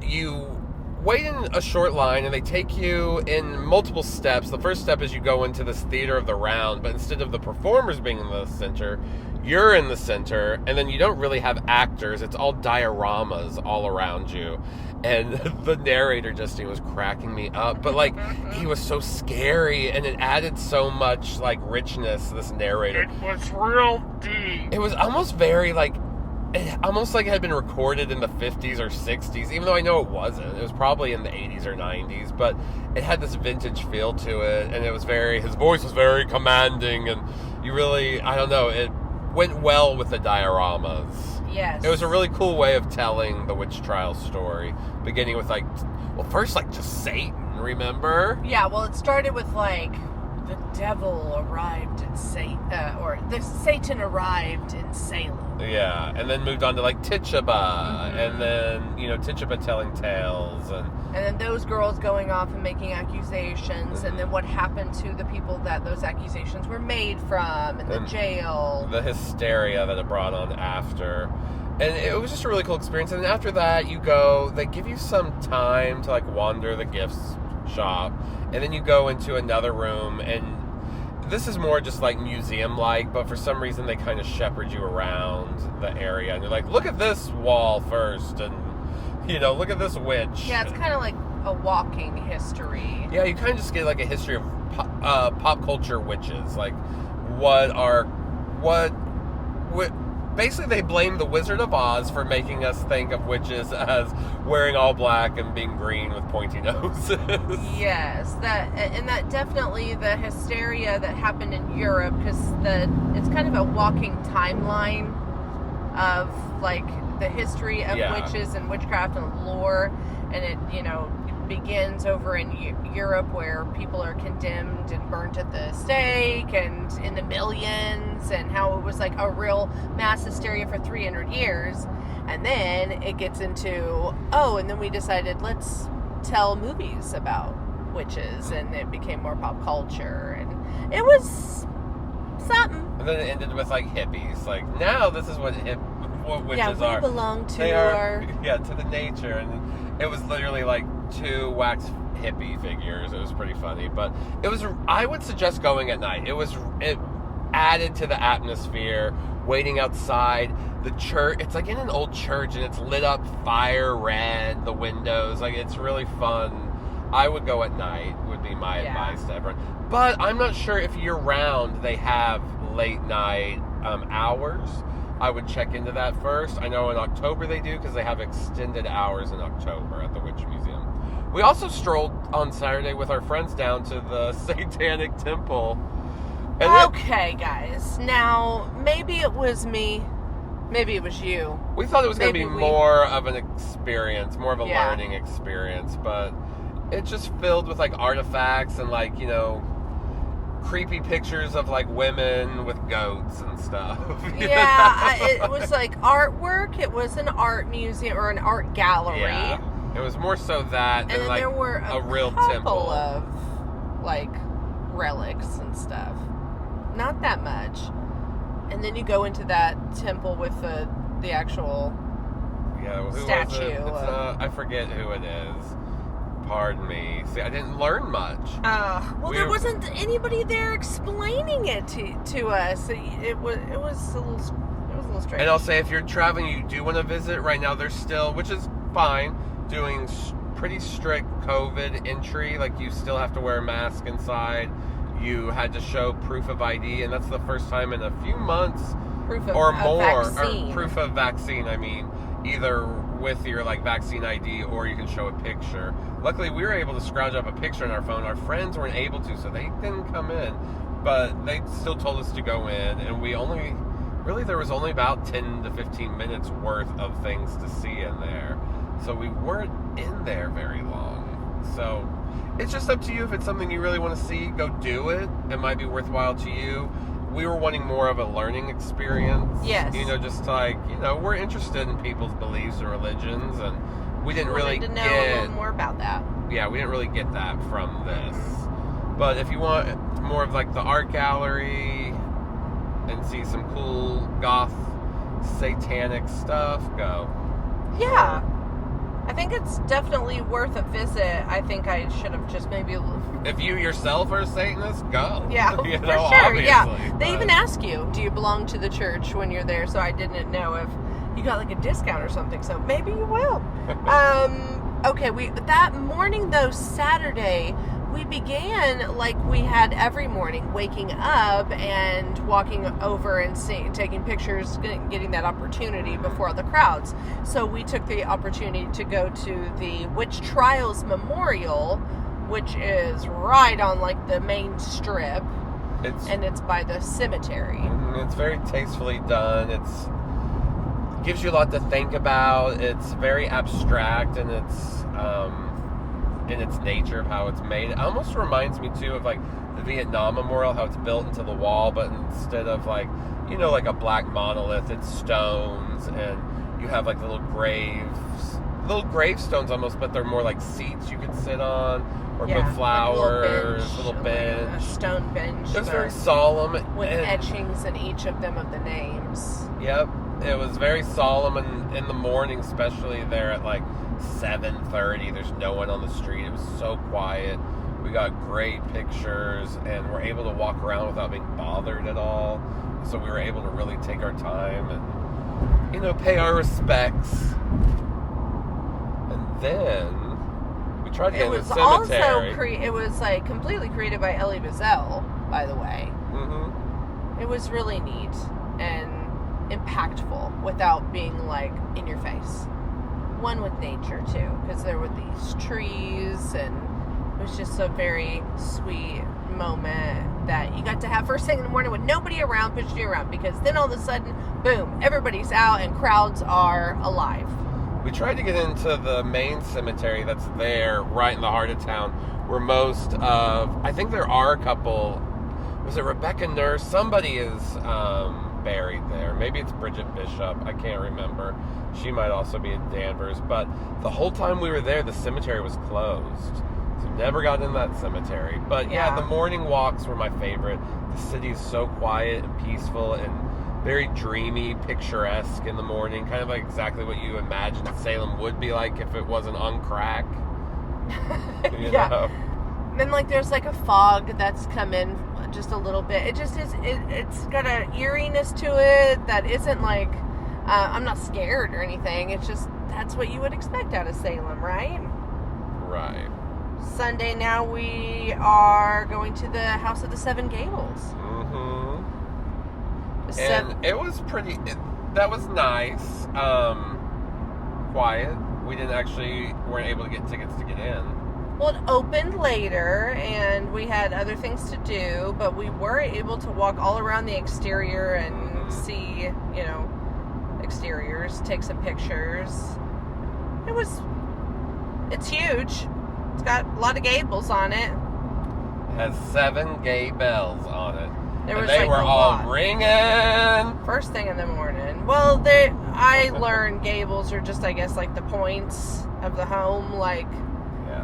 you wait in a short line, and they take you in multiple steps. The first step is you go into this theater of the round, but instead of the performers being in the center, you're in the center, and then you don't really have actors. It's all dioramas all around you. And the narrator, Justine, was cracking me up. But, like, he was so scary, and it added so much, like, richness, this narrator. It was real deep. It was almost very, like, almost like it had been recorded in the 50s or 60s, even though I know it wasn't. It was probably in the 80s or 90s, but it had this vintage feel to it, and his voice was very commanding, and you really, I don't know, it went well with the dioramas. Yes. It was a really cool way of telling the witch trial story, beginning with, like, well, first, like, just Satan, remember? Yeah, well, it started with, like, the devil arrived in Satan arrived in Salem. Yeah, and then moved on to, like, Tituba, and then, you know, Tituba telling tales, and then those girls going off and making accusations, and then what happened to the people that those accusations were made from, and the jail. The hysteria that it brought on after. And it was just a really cool experience. And then after that, they give you some time to, like, wander the gifts shop, and then you go into another room, and this is more just like museum-like, but for some reason they kind of shepherd you around the area, and you're like, look at this wall first, and, you know, look at this witch. Yeah, it's kind of like a walking history. Yeah, you kind of just get, like, a history of pop culture witches, like basically they blame the Wizard of Oz for making us think of witches as wearing all black and being green with pointy noses. Yes, that definitely the hysteria that happened in Europe, because it's kind of a walking timeline of, like, the history of witches and witchcraft and lore, and it, you know, begins over in Europe, where people are condemned and burnt at the stake and in the millions, and how it was like a real mass hysteria for 300 years. And then it gets into, and then we decided let's tell movies about witches, and it became more pop culture, and it was something. And then it ended with like hippies. Like now, this is what witches we are. belong to They are, our. yeah, to the nature, and it was literally like 2 wax hippie figures. It was pretty funny, but it was. I would suggest going at night. It added to the atmosphere. Waiting outside the church, it's like in an old church, and it's lit up fire red. The windows, like it's really fun. I would go at night. Would be my advice to everyone. But I'm not sure if year round they have late night hours. I would check into that first. I know in October they do, because they have extended hours in October at the Witch Museum. We also strolled on Saturday with our friends down to the Satanic Temple. And Okay, guys. Now, maybe it was me. Maybe it was you. we thought it was going to be Maybe we- more of an experience, more of a Yeah. learning experience, but it's just filled with like artifacts and like, creepy pictures of like women with goats and stuff. It was like artwork. It was an art museum or an art gallery. Yeah. It was more so that And than then like there were a real couple temple. of like relics and stuff. Not that much. And then you go into that temple with the actual Yeah, who was it? statue It's of- I forget who it is. Pardon me. See, I didn't learn much. there wasn't anybody there explaining it to us. It was a little strange. And I'll say, if you're traveling, you do want to visit. Right now, they're still, which is fine, doing pretty strict COVID entry. Like, you still have to wear a mask inside. You had to show proof of ID, and that's the first time in a few months proof of or a more. vaccine. Or proof of vaccine, I mean. Either with your like vaccine ID, or you can show a picture. Luckily, we were able to scrounge up a picture on our phone. Our friends weren't able to, so they didn't come in. But they still told us to go in, and there was only about 10 to 15 minutes worth of things to see in there. So we weren't in there very long. So it's just up to you. If it's something you really want to see, go do it. It might be worthwhile to you. We were wanting more of a learning experience. Yes. Just like, we're interested in people's beliefs and religions, and we didn't really Wanted to know a get... little more about that. Yeah, we didn't really get that from this. But if you want more of like the art gallery and see some cool goth satanic stuff, go. Yeah. I think it's definitely worth a visit. I think I should have just maybe... If you yourself are a Satanist, go. Yeah, You for know, sure. Yeah. obviously, They even but- ask you, do you belong to the church when you're there? So I didn't know if you got like a discount or something. So maybe you will. Okay, that morning though, Saturday, we began like we had every morning, waking up and walking over and taking pictures, getting that opportunity before the crowds. So we took the opportunity to go to the Witch Trials Memorial, which is right on like the main strip, and it's by the cemetery. It's very tastefully done. It's gives you a lot to think about. It's very abstract in its nature of how it's made. It almost reminds me too of like the Vietnam Memorial, how it's built into the wall, but instead of like like a black monolith, it's stones, and you have like little gravestones almost, but they're more like seats you could sit on or put flowers, like little bench. a stone bench. It was very solemn with and- etchings in each of them of the names. Yep, it was very solemn, and in the morning, especially there at like 7:30, there's no one on the street. It was so quiet. We got great pictures, and we're able to walk around without being bothered at all. So we were able to really take our time and, pay our respects. And then we tried to get It in the was cemetery. it was like completely created by Elie Wiesel, by the way. Mm-hmm. It was really neat and impactful without being like in your face. One with nature too, because there were these trees, and it was just a very sweet moment that you got to have first thing in the morning with nobody around pushing you around, because then all of a sudden, boom, everybody's out and crowds are alive. We tried to get into the main cemetery that's there, right in the heart of town, where most of, I think there are a couple, was it Rebecca Nurse? Somebody is buried there. Maybe it's Bridget Bishop. I can't remember. She might also be in Danvers. But the whole time we were there, the cemetery was closed. So never got in that cemetery. But yeah, the morning walks were my favorite. The city is so quiet and peaceful and very dreamy, picturesque in the morning. Kind of like exactly what you imagine Salem would be like if it wasn't on crack. You know? Then like there's like a fog that's come in just a little bit. It just is. It's got an eeriness to it that isn't like. I'm not scared or anything. It's just that's what you would expect out of Salem, right? Right. Sunday now we are going to the House of the Seven Gables. Mm-hmm. And it was pretty. That was nice. Quiet. We weren't able to get tickets to get in. Well, it opened later, and we had other things to do, but we were able to walk all around the exterior and see, exteriors, take some pictures. It's huge. It's got a lot of gables on it. It has 7 gay bells on it. They were all ringing. First thing in the morning. Well, I learned gables are just, I guess, like the points of the home, like...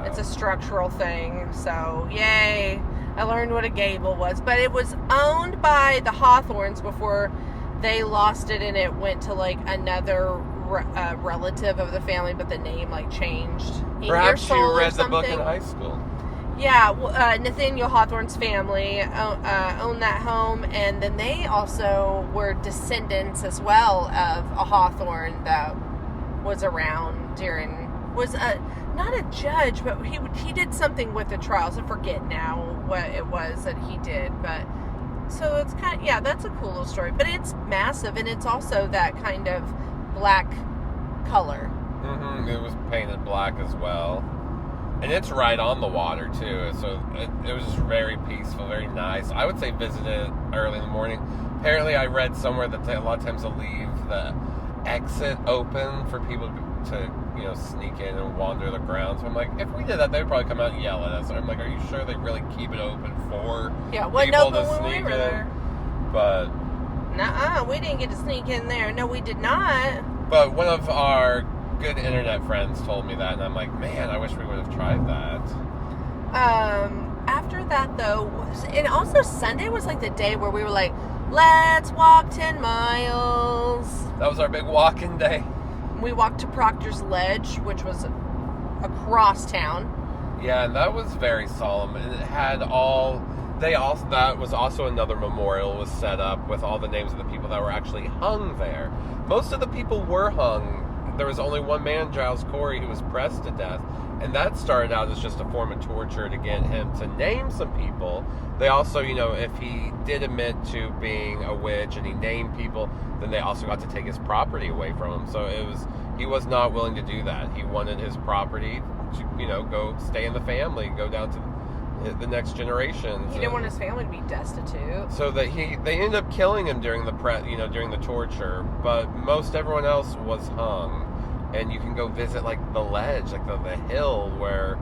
It's a structural thing, so yay. I learned what a gable was. But it was owned by the Hawthorns before they lost it and it went to like another relative of the family, but the name like changed. Perhaps you read the book in high school. Yeah, Nathaniel Hawthorne's family owned that home, and then they also were descendants as well of a Hawthorne that was around not a judge, but he did something with the trials. I forget now what it was that he did, but so it's kind of, that's a cool little story. But it's massive, and it's also that kind of black color. Mm-hmm. It was painted black as well, and it's right on the water too. So it was just very peaceful, very nice. I would say visit it early in the morning. Apparently, I read somewhere that a lot of times they'll leave the exit open for people to sneak in and wander the grounds. So I'm like, if we did that, they'd probably come out and yell at us. I'm like, are you sure they really keep it open for people to sneak in? There. But nuh-uh, we didn't get to sneak in there. No, we did not. But one of our good internet friends told me that, and I'm like, man, I wish we would have tried that. After that, though, and also Sunday was like the day where we were like, let's walk 10 miles. That was our big walking day. We walked to Proctor's Ledge, which was across town. Yeah, and that was very solemn. And it had that was also another memorial was set up with all the names of the people that were actually hung there. Most of the people were hung. There was only one man, Giles Corey, who was pressed to death. And that started out as just a form of torture to get him to name some people. They also, if he did admit to being a witch and he named people, then they also got to take his property away from him. So he was not willing to do that. He wanted his property to, go stay in the family, go down to the next generation. He didn't want his family to be destitute. So that they ended up killing him during the torture. But most everyone else was hung. And you can go visit, like, the ledge, like the hill where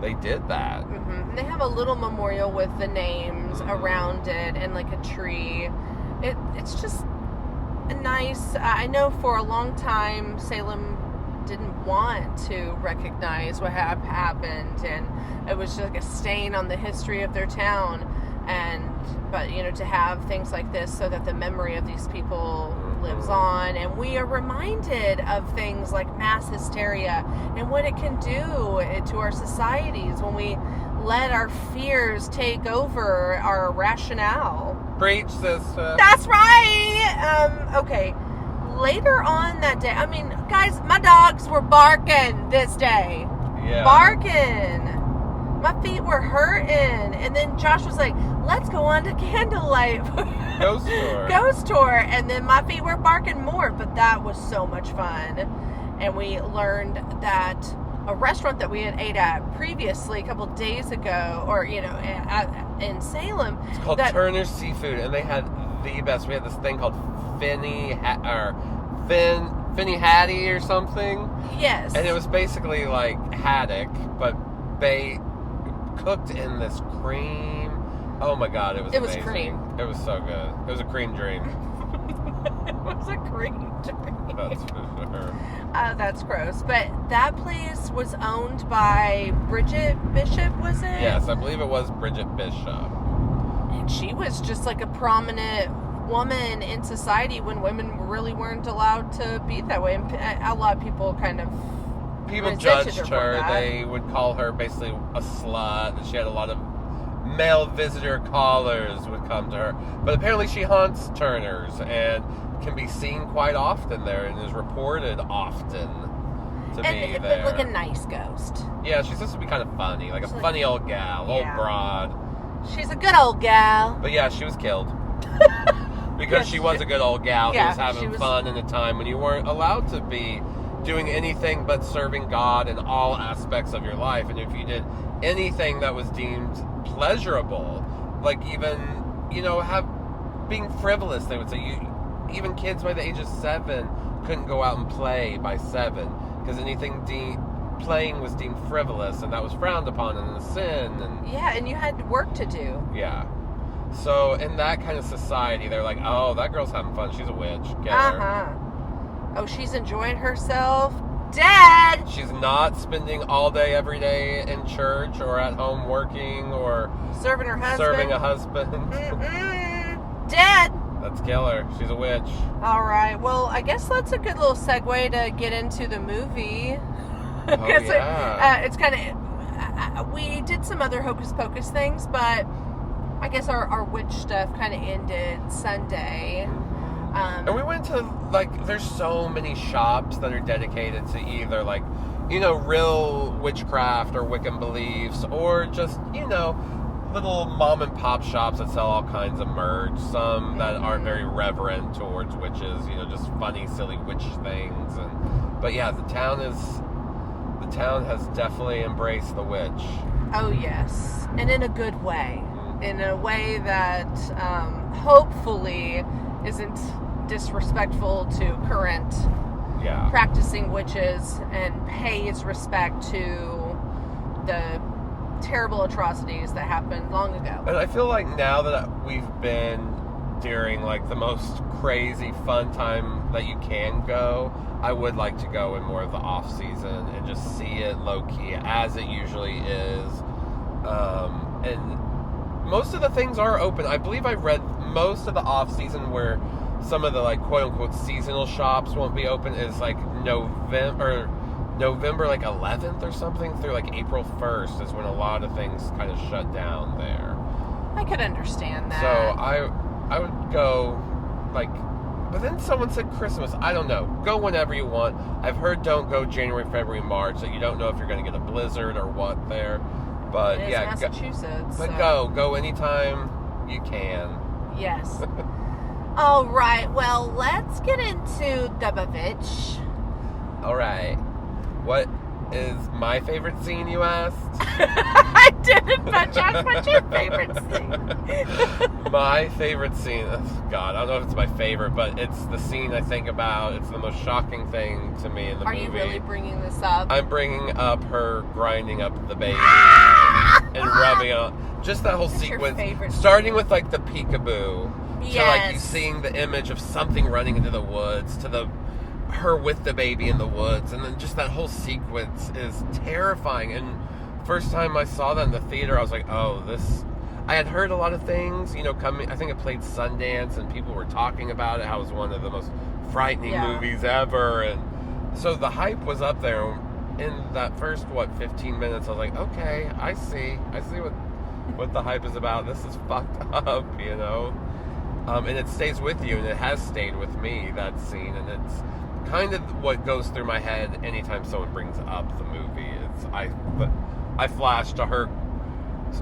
they did that. Mm-hmm. And they have a little memorial with the names around it and, like, a tree. It's just a nice... I know for a long time, Salem didn't want to recognize what happened. And it was just like a stain on the history of their town. But, to have things like this so that the memory of these people lives on, and we are reminded of things like mass hysteria and what it can do to our societies when we let our fears take over our rationale. Preach, sister. That's right! Okay. Later on that day, guys, my dogs were barking this day. Yeah. Barking. My feet were hurting. And then Josh was like, let's go on to Candlelight Ghost Tour. And then my feet were barking more. But that was so much fun. And we learned that a restaurant that we had ate at previously, a couple days ago, or, in Salem. It's called Turner's Seafood. And they had the best. We had this thing called Finny Hattie or something. Yes. And it was basically like haddock, but cooked in this cream. Oh my god, it was amazing. Cream. It was so good. It was a cream dream. was a great dream. That's for sure. That's gross. But that place was owned by Bridget Bishop, was it? Yes, I believe it was Bridget Bishop. And she was just like a prominent woman in society when women really weren't allowed to be that way. And a lot of people kind of People resented judged for her. that. They would call her basically a slut. And she had a lot of male visitor callers would come to her. But apparently she haunts Turner's and can be seen quite often there and is reported often to be there. But like a nice ghost. Yeah, she's supposed to be kind of funny. Like a She's like- funny old gal, old Yeah. broad. She's a good old gal. But yeah, she was killed. Because Yes, she was a good old gal who yeah, was having she was- fun in a time when you weren't allowed to be doing anything but serving God in all aspects of your life. And if you did anything that was deemed pleasurable, like even, being frivolous, they would say, even kids by the age of 7 couldn't go out and play by 7 because anything playing was deemed frivolous and that was frowned upon and a sin. And Yeah, and you had work to do. yeah. So in that kind of society, they're like, oh, that girl's having fun. She's a witch. Get her. Uh-huh. Oh, she's enjoying herself. Dead! She's not spending all day, every day in church or at home working or Serving her husband. serving a husband. Mm-mm. Dead! Let's kill her. She's a witch. All right. Well, I guess that's a good little segue to get into the movie. Oh, 'Cause yeah. it's kind of... we did some other Hocus Pocus things, but I guess our witch stuff kind of ended Sunday. And we went to, there's so many shops that are dedicated to either, real witchcraft or Wiccan beliefs, or just, little mom and pop shops that sell all kinds of merch. Some that aren't very reverent towards witches, just funny, silly witch things. But yeah, the town has definitely embraced the witch. Oh, yes. And in a good way. In a way that hopefully isn't disrespectful to current Yeah. practicing witches and pays respect to the terrible atrocities that happened long ago. And I feel like now that we've been during the most crazy fun time that you can go, I would like to go in more of the off season and just see it low key as it usually is. And most of the things are open. I believe I read most of the off season where some of the quote unquote seasonal shops won't be open is November 11th or something through April 1st is when a lot of things kind of shut down there. I could understand that. So I would go but then someone said Christmas. I don't know. Go whenever you want. I've heard don't go January, February, March, so you don't know if you're going to get a blizzard or what there. But it is yeah, Massachusetts. but so. go anytime you can. Yes. All right. Well, let's get into the VVITCH. All right. What is my favorite scene, you asked? I didn't, but Josh, what's your favorite scene? My favorite scene, God, I don't know if it's my favorite, but it's the scene I think about. It's the most shocking thing to me in the Are movie. you really bringing this up? I'm bringing up her grinding up the baby and rubbing it on. Just that whole That's your sequence, favorite starting with the peekaboo, to you Yes. seeing the image of something running into the woods, to her with the baby in the woods, and then just that whole sequence is terrifying. And first time I saw that in the theater, I was like, oh, this... I had heard a lot of things, coming... I think it played Sundance, and people were talking about it, how it was one of the most frightening movies ever, and so the hype was up there. In that first, 15 minutes, I was like, okay, I see what the hype is about. This is fucked up, and it stays with you, and it has stayed with me, that scene, and it's kind of what goes through my head anytime someone brings up the movie. I flash to her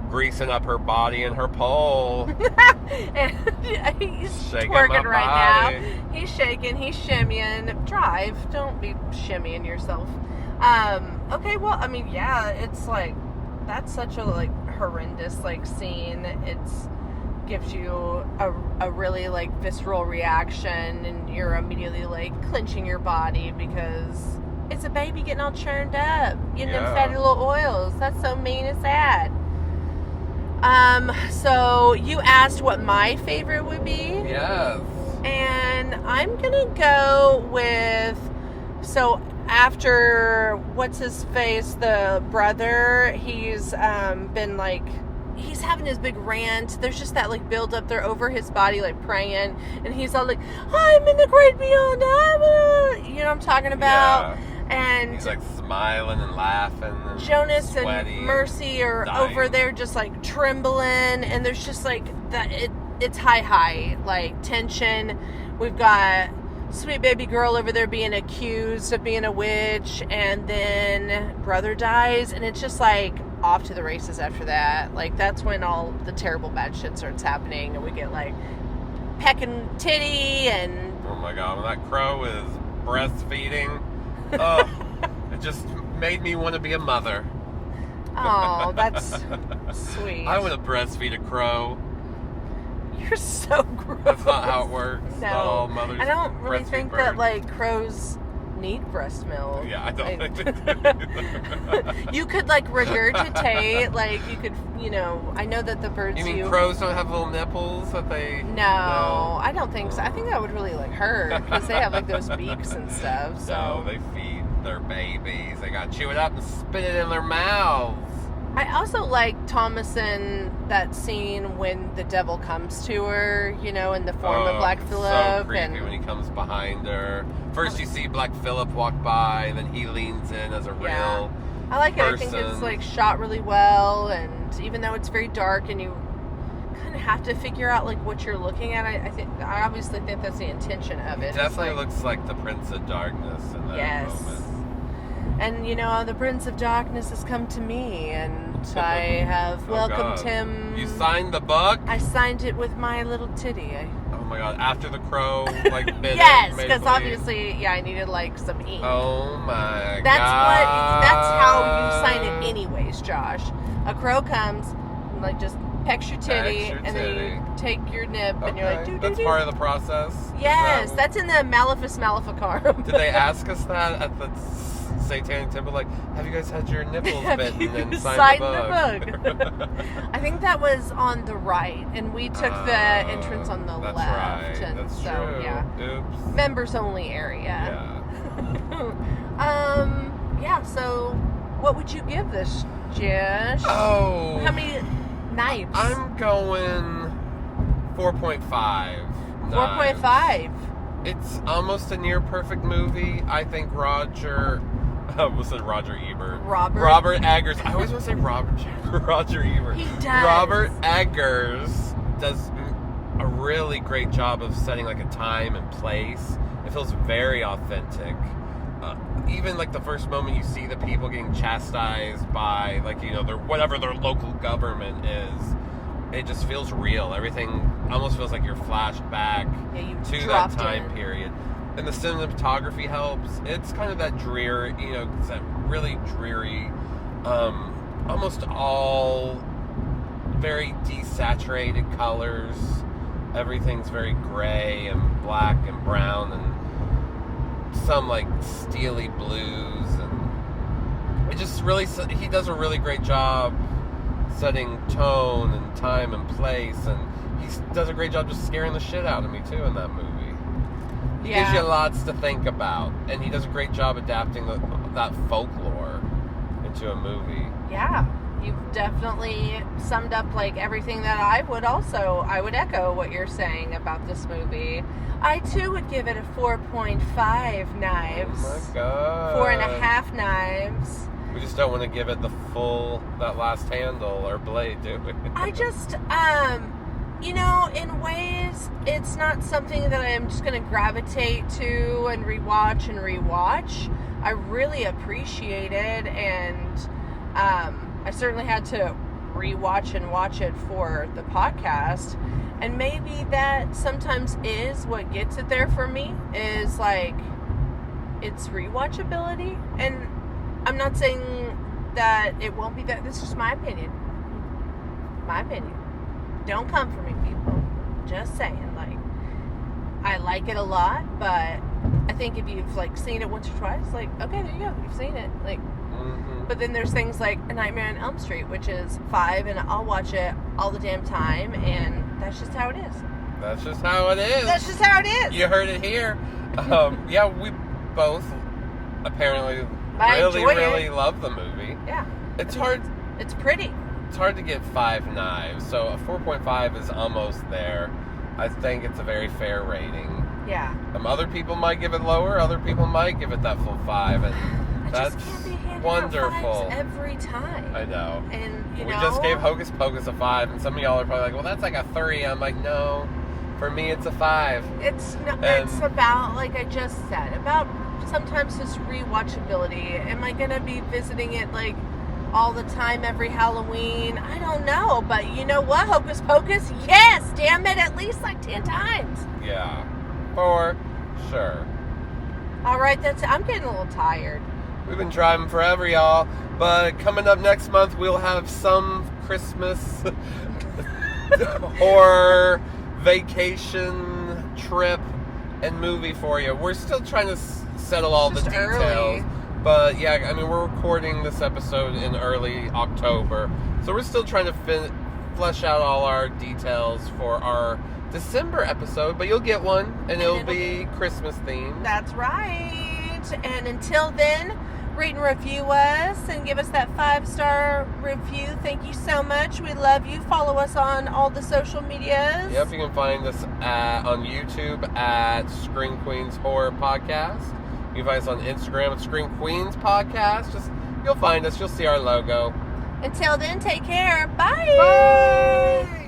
greasing up her body and her pole. And he's Shaking twerking my right body. now. He's shaking. He's shimmying. Drive. Don't be shimmying yourself. Okay. Well, I mean, yeah. It's that's such a horrendous scene. It's gives you a really visceral reaction, and you're immediately clenching your body because it's a baby getting all churned up, getting them fatty little oils. That's so mean and sad. So you asked what my favorite would be? Yes. And I'm gonna go with, so after what's his face, the brother, he's been like, he's having his big rant. There's just that like build up there over his body, like praying, and he's all like, I'm in the great beyond, you know what I'm talking about? Yeah. And He's like smiling and laughing. And Jonas sweaty and Mercy are dying. over there just like trembling, and there's just like that, it's high like tension. We've got sweet baby girl over there being accused of being a witch, and then brother dies, and it's just like off to the races after that. Like that's when all the terrible bad shit starts happening, and we get like pecking titty and Oh my god, when that crow is breastfeeding, oh, it just made me want to be a mother. oh, that's sweet. I want to breastfeed a crow. You're so gross. That's not how it works. No. Not all mothers I don't really breastfeed think that birds. like crows need breast milk. Yeah, I don't think they do. You could like regurgitate, like you could, you know, I know that the birds You mean crows don't have little nipples that they... No, I don't think so. I think that would really like hurt because they have like those beaks and stuff. So No, they feed their babies. They gotta chew it up and spit it in their mouths. I also like Thomason, that scene when the devil comes to her, you know, in the form of Black Phillip. So creepy when he comes behind her. First you see Black Phillip walk by, and then he leans in as a Yeah. real I like it. I think it's person. like shot really well, and even though it's very dark and you kind of have to figure out like what you're looking at, I obviously think that's the intention of it. It's definitely like, looks like the Prince of Darkness in that yes. moment. And you know, the Prince of Darkness has come to me, and I have Oh, welcomed God. him. You signed the book? I signed it with my little titty. Oh my god, after the crow like bit Yes, it, made it because bleed. obviously, yeah, I needed like some ink. Oh my That's god. that's how you sign it anyways, Josh. A crow comes and like just pecks your titty, Pecks your and then you take your nip and you're like, Okay, doo that's doo part of the process? Is Yes, that- that's in the Malefice Maleficarum. Did they ask us that at the Satanic Temple? Like, have you guys had your nipples Have bitten you and signed signed the book? I think that was on the right, and we took the entrance on the that's left. Right. And That's so, true. yeah. Oops. Members only area. Yeah. Yeah, so what would you give this, Josh? Oh. How many knives? I'm going 4.5. 4.5. It's almost a near perfect movie. I think Roger Ebert. Robert Eggers. I always want to say Roger Ebert. He does. Robert Eggers does a really great job of setting like a time and place. It feels very authentic. Even like the first moment you see the people getting chastised by like, you know, whatever their local government is, it just feels real. Everything almost feels like you're flashed back Yeah, you to that dropped time in. period. And the cinematography helps. It's kind of that dreary, you know, it's that really dreary, almost all very desaturated colors. Everything's very gray and black and brown and some like steely blues, and it just really, he does a really great job setting tone and time and place, and he does a great job just scaring the shit out of me too in that movie. He gives you lots to think about, and he does a great job adapting that folklore into a movie. Yeah, you've definitely summed up like everything that I would echo what you're saying about this movie. I too would give it a 4.5 knives. Oh my god. 4.5 knives. We just don't want to give it the full, that last handle or blade, do we? I just, you know, in ways, it's not something that I'm just going to gravitate to and rewatch. I really appreciate it, and I certainly had to rewatch and watch it for the podcast. And maybe that sometimes is what gets it there for me, is like its rewatchability. And I'm not saying that it won't be that. This is just my opinion. My opinion. Don't come for me, people. Just saying, like, I like it a lot, but I think if you've like seen it once or twice, like, okay, there you go, you've seen it. Like, but then there's things like A Nightmare on Elm Street, which is 5, and I'll watch it all the damn time, and that's just how it is. That's just how it is. That's just how it is. You heard it here. Yeah, we both apparently I enjoy it. really love the movie. Yeah. It's hard. It's pretty. It's hard to get 5 knives, so a 4.5 is almost there. I think it's a very fair rating. Yeah. Other people might give it lower. Other people might give it that full 5, and that's I just can't be handing wonderful. out 5s every time. I know. And you We know, just gave Hocus Pocus a 5, and some of y'all are probably like, "Well, that's like a 3." I'm like, "No, for me, it's a 5." It's no, And- it's about, like I just said, about sometimes just rewatchability. Am I gonna be visiting it like all the time every Halloween? I don't know, but you know what? Hocus Pocus, yes, damn it, at least like 10 times. Yeah, for sure. All right, that's it. I'm getting a little tired. We've been driving forever, y'all. But coming up next month, we'll have some Christmas horror vacation trip and movie for you. We're still trying to settle all the Just details. early. But yeah, I mean, we're recording this episode in early October. So we're still trying to flesh out all our details for our December episode. But you'll get one, and it'll be Christmas themed. That's right. And until then, rate and review us and give us that 5-star review. Thank you so much. We love you. Follow us on all the social medias. Yep, you can find us on YouTube at Scream Queens Horror Podcast. You can find us on Instagram at Scream Queens Podcast. You'll find us. You'll see our logo. Until then, take care. Bye. Bye!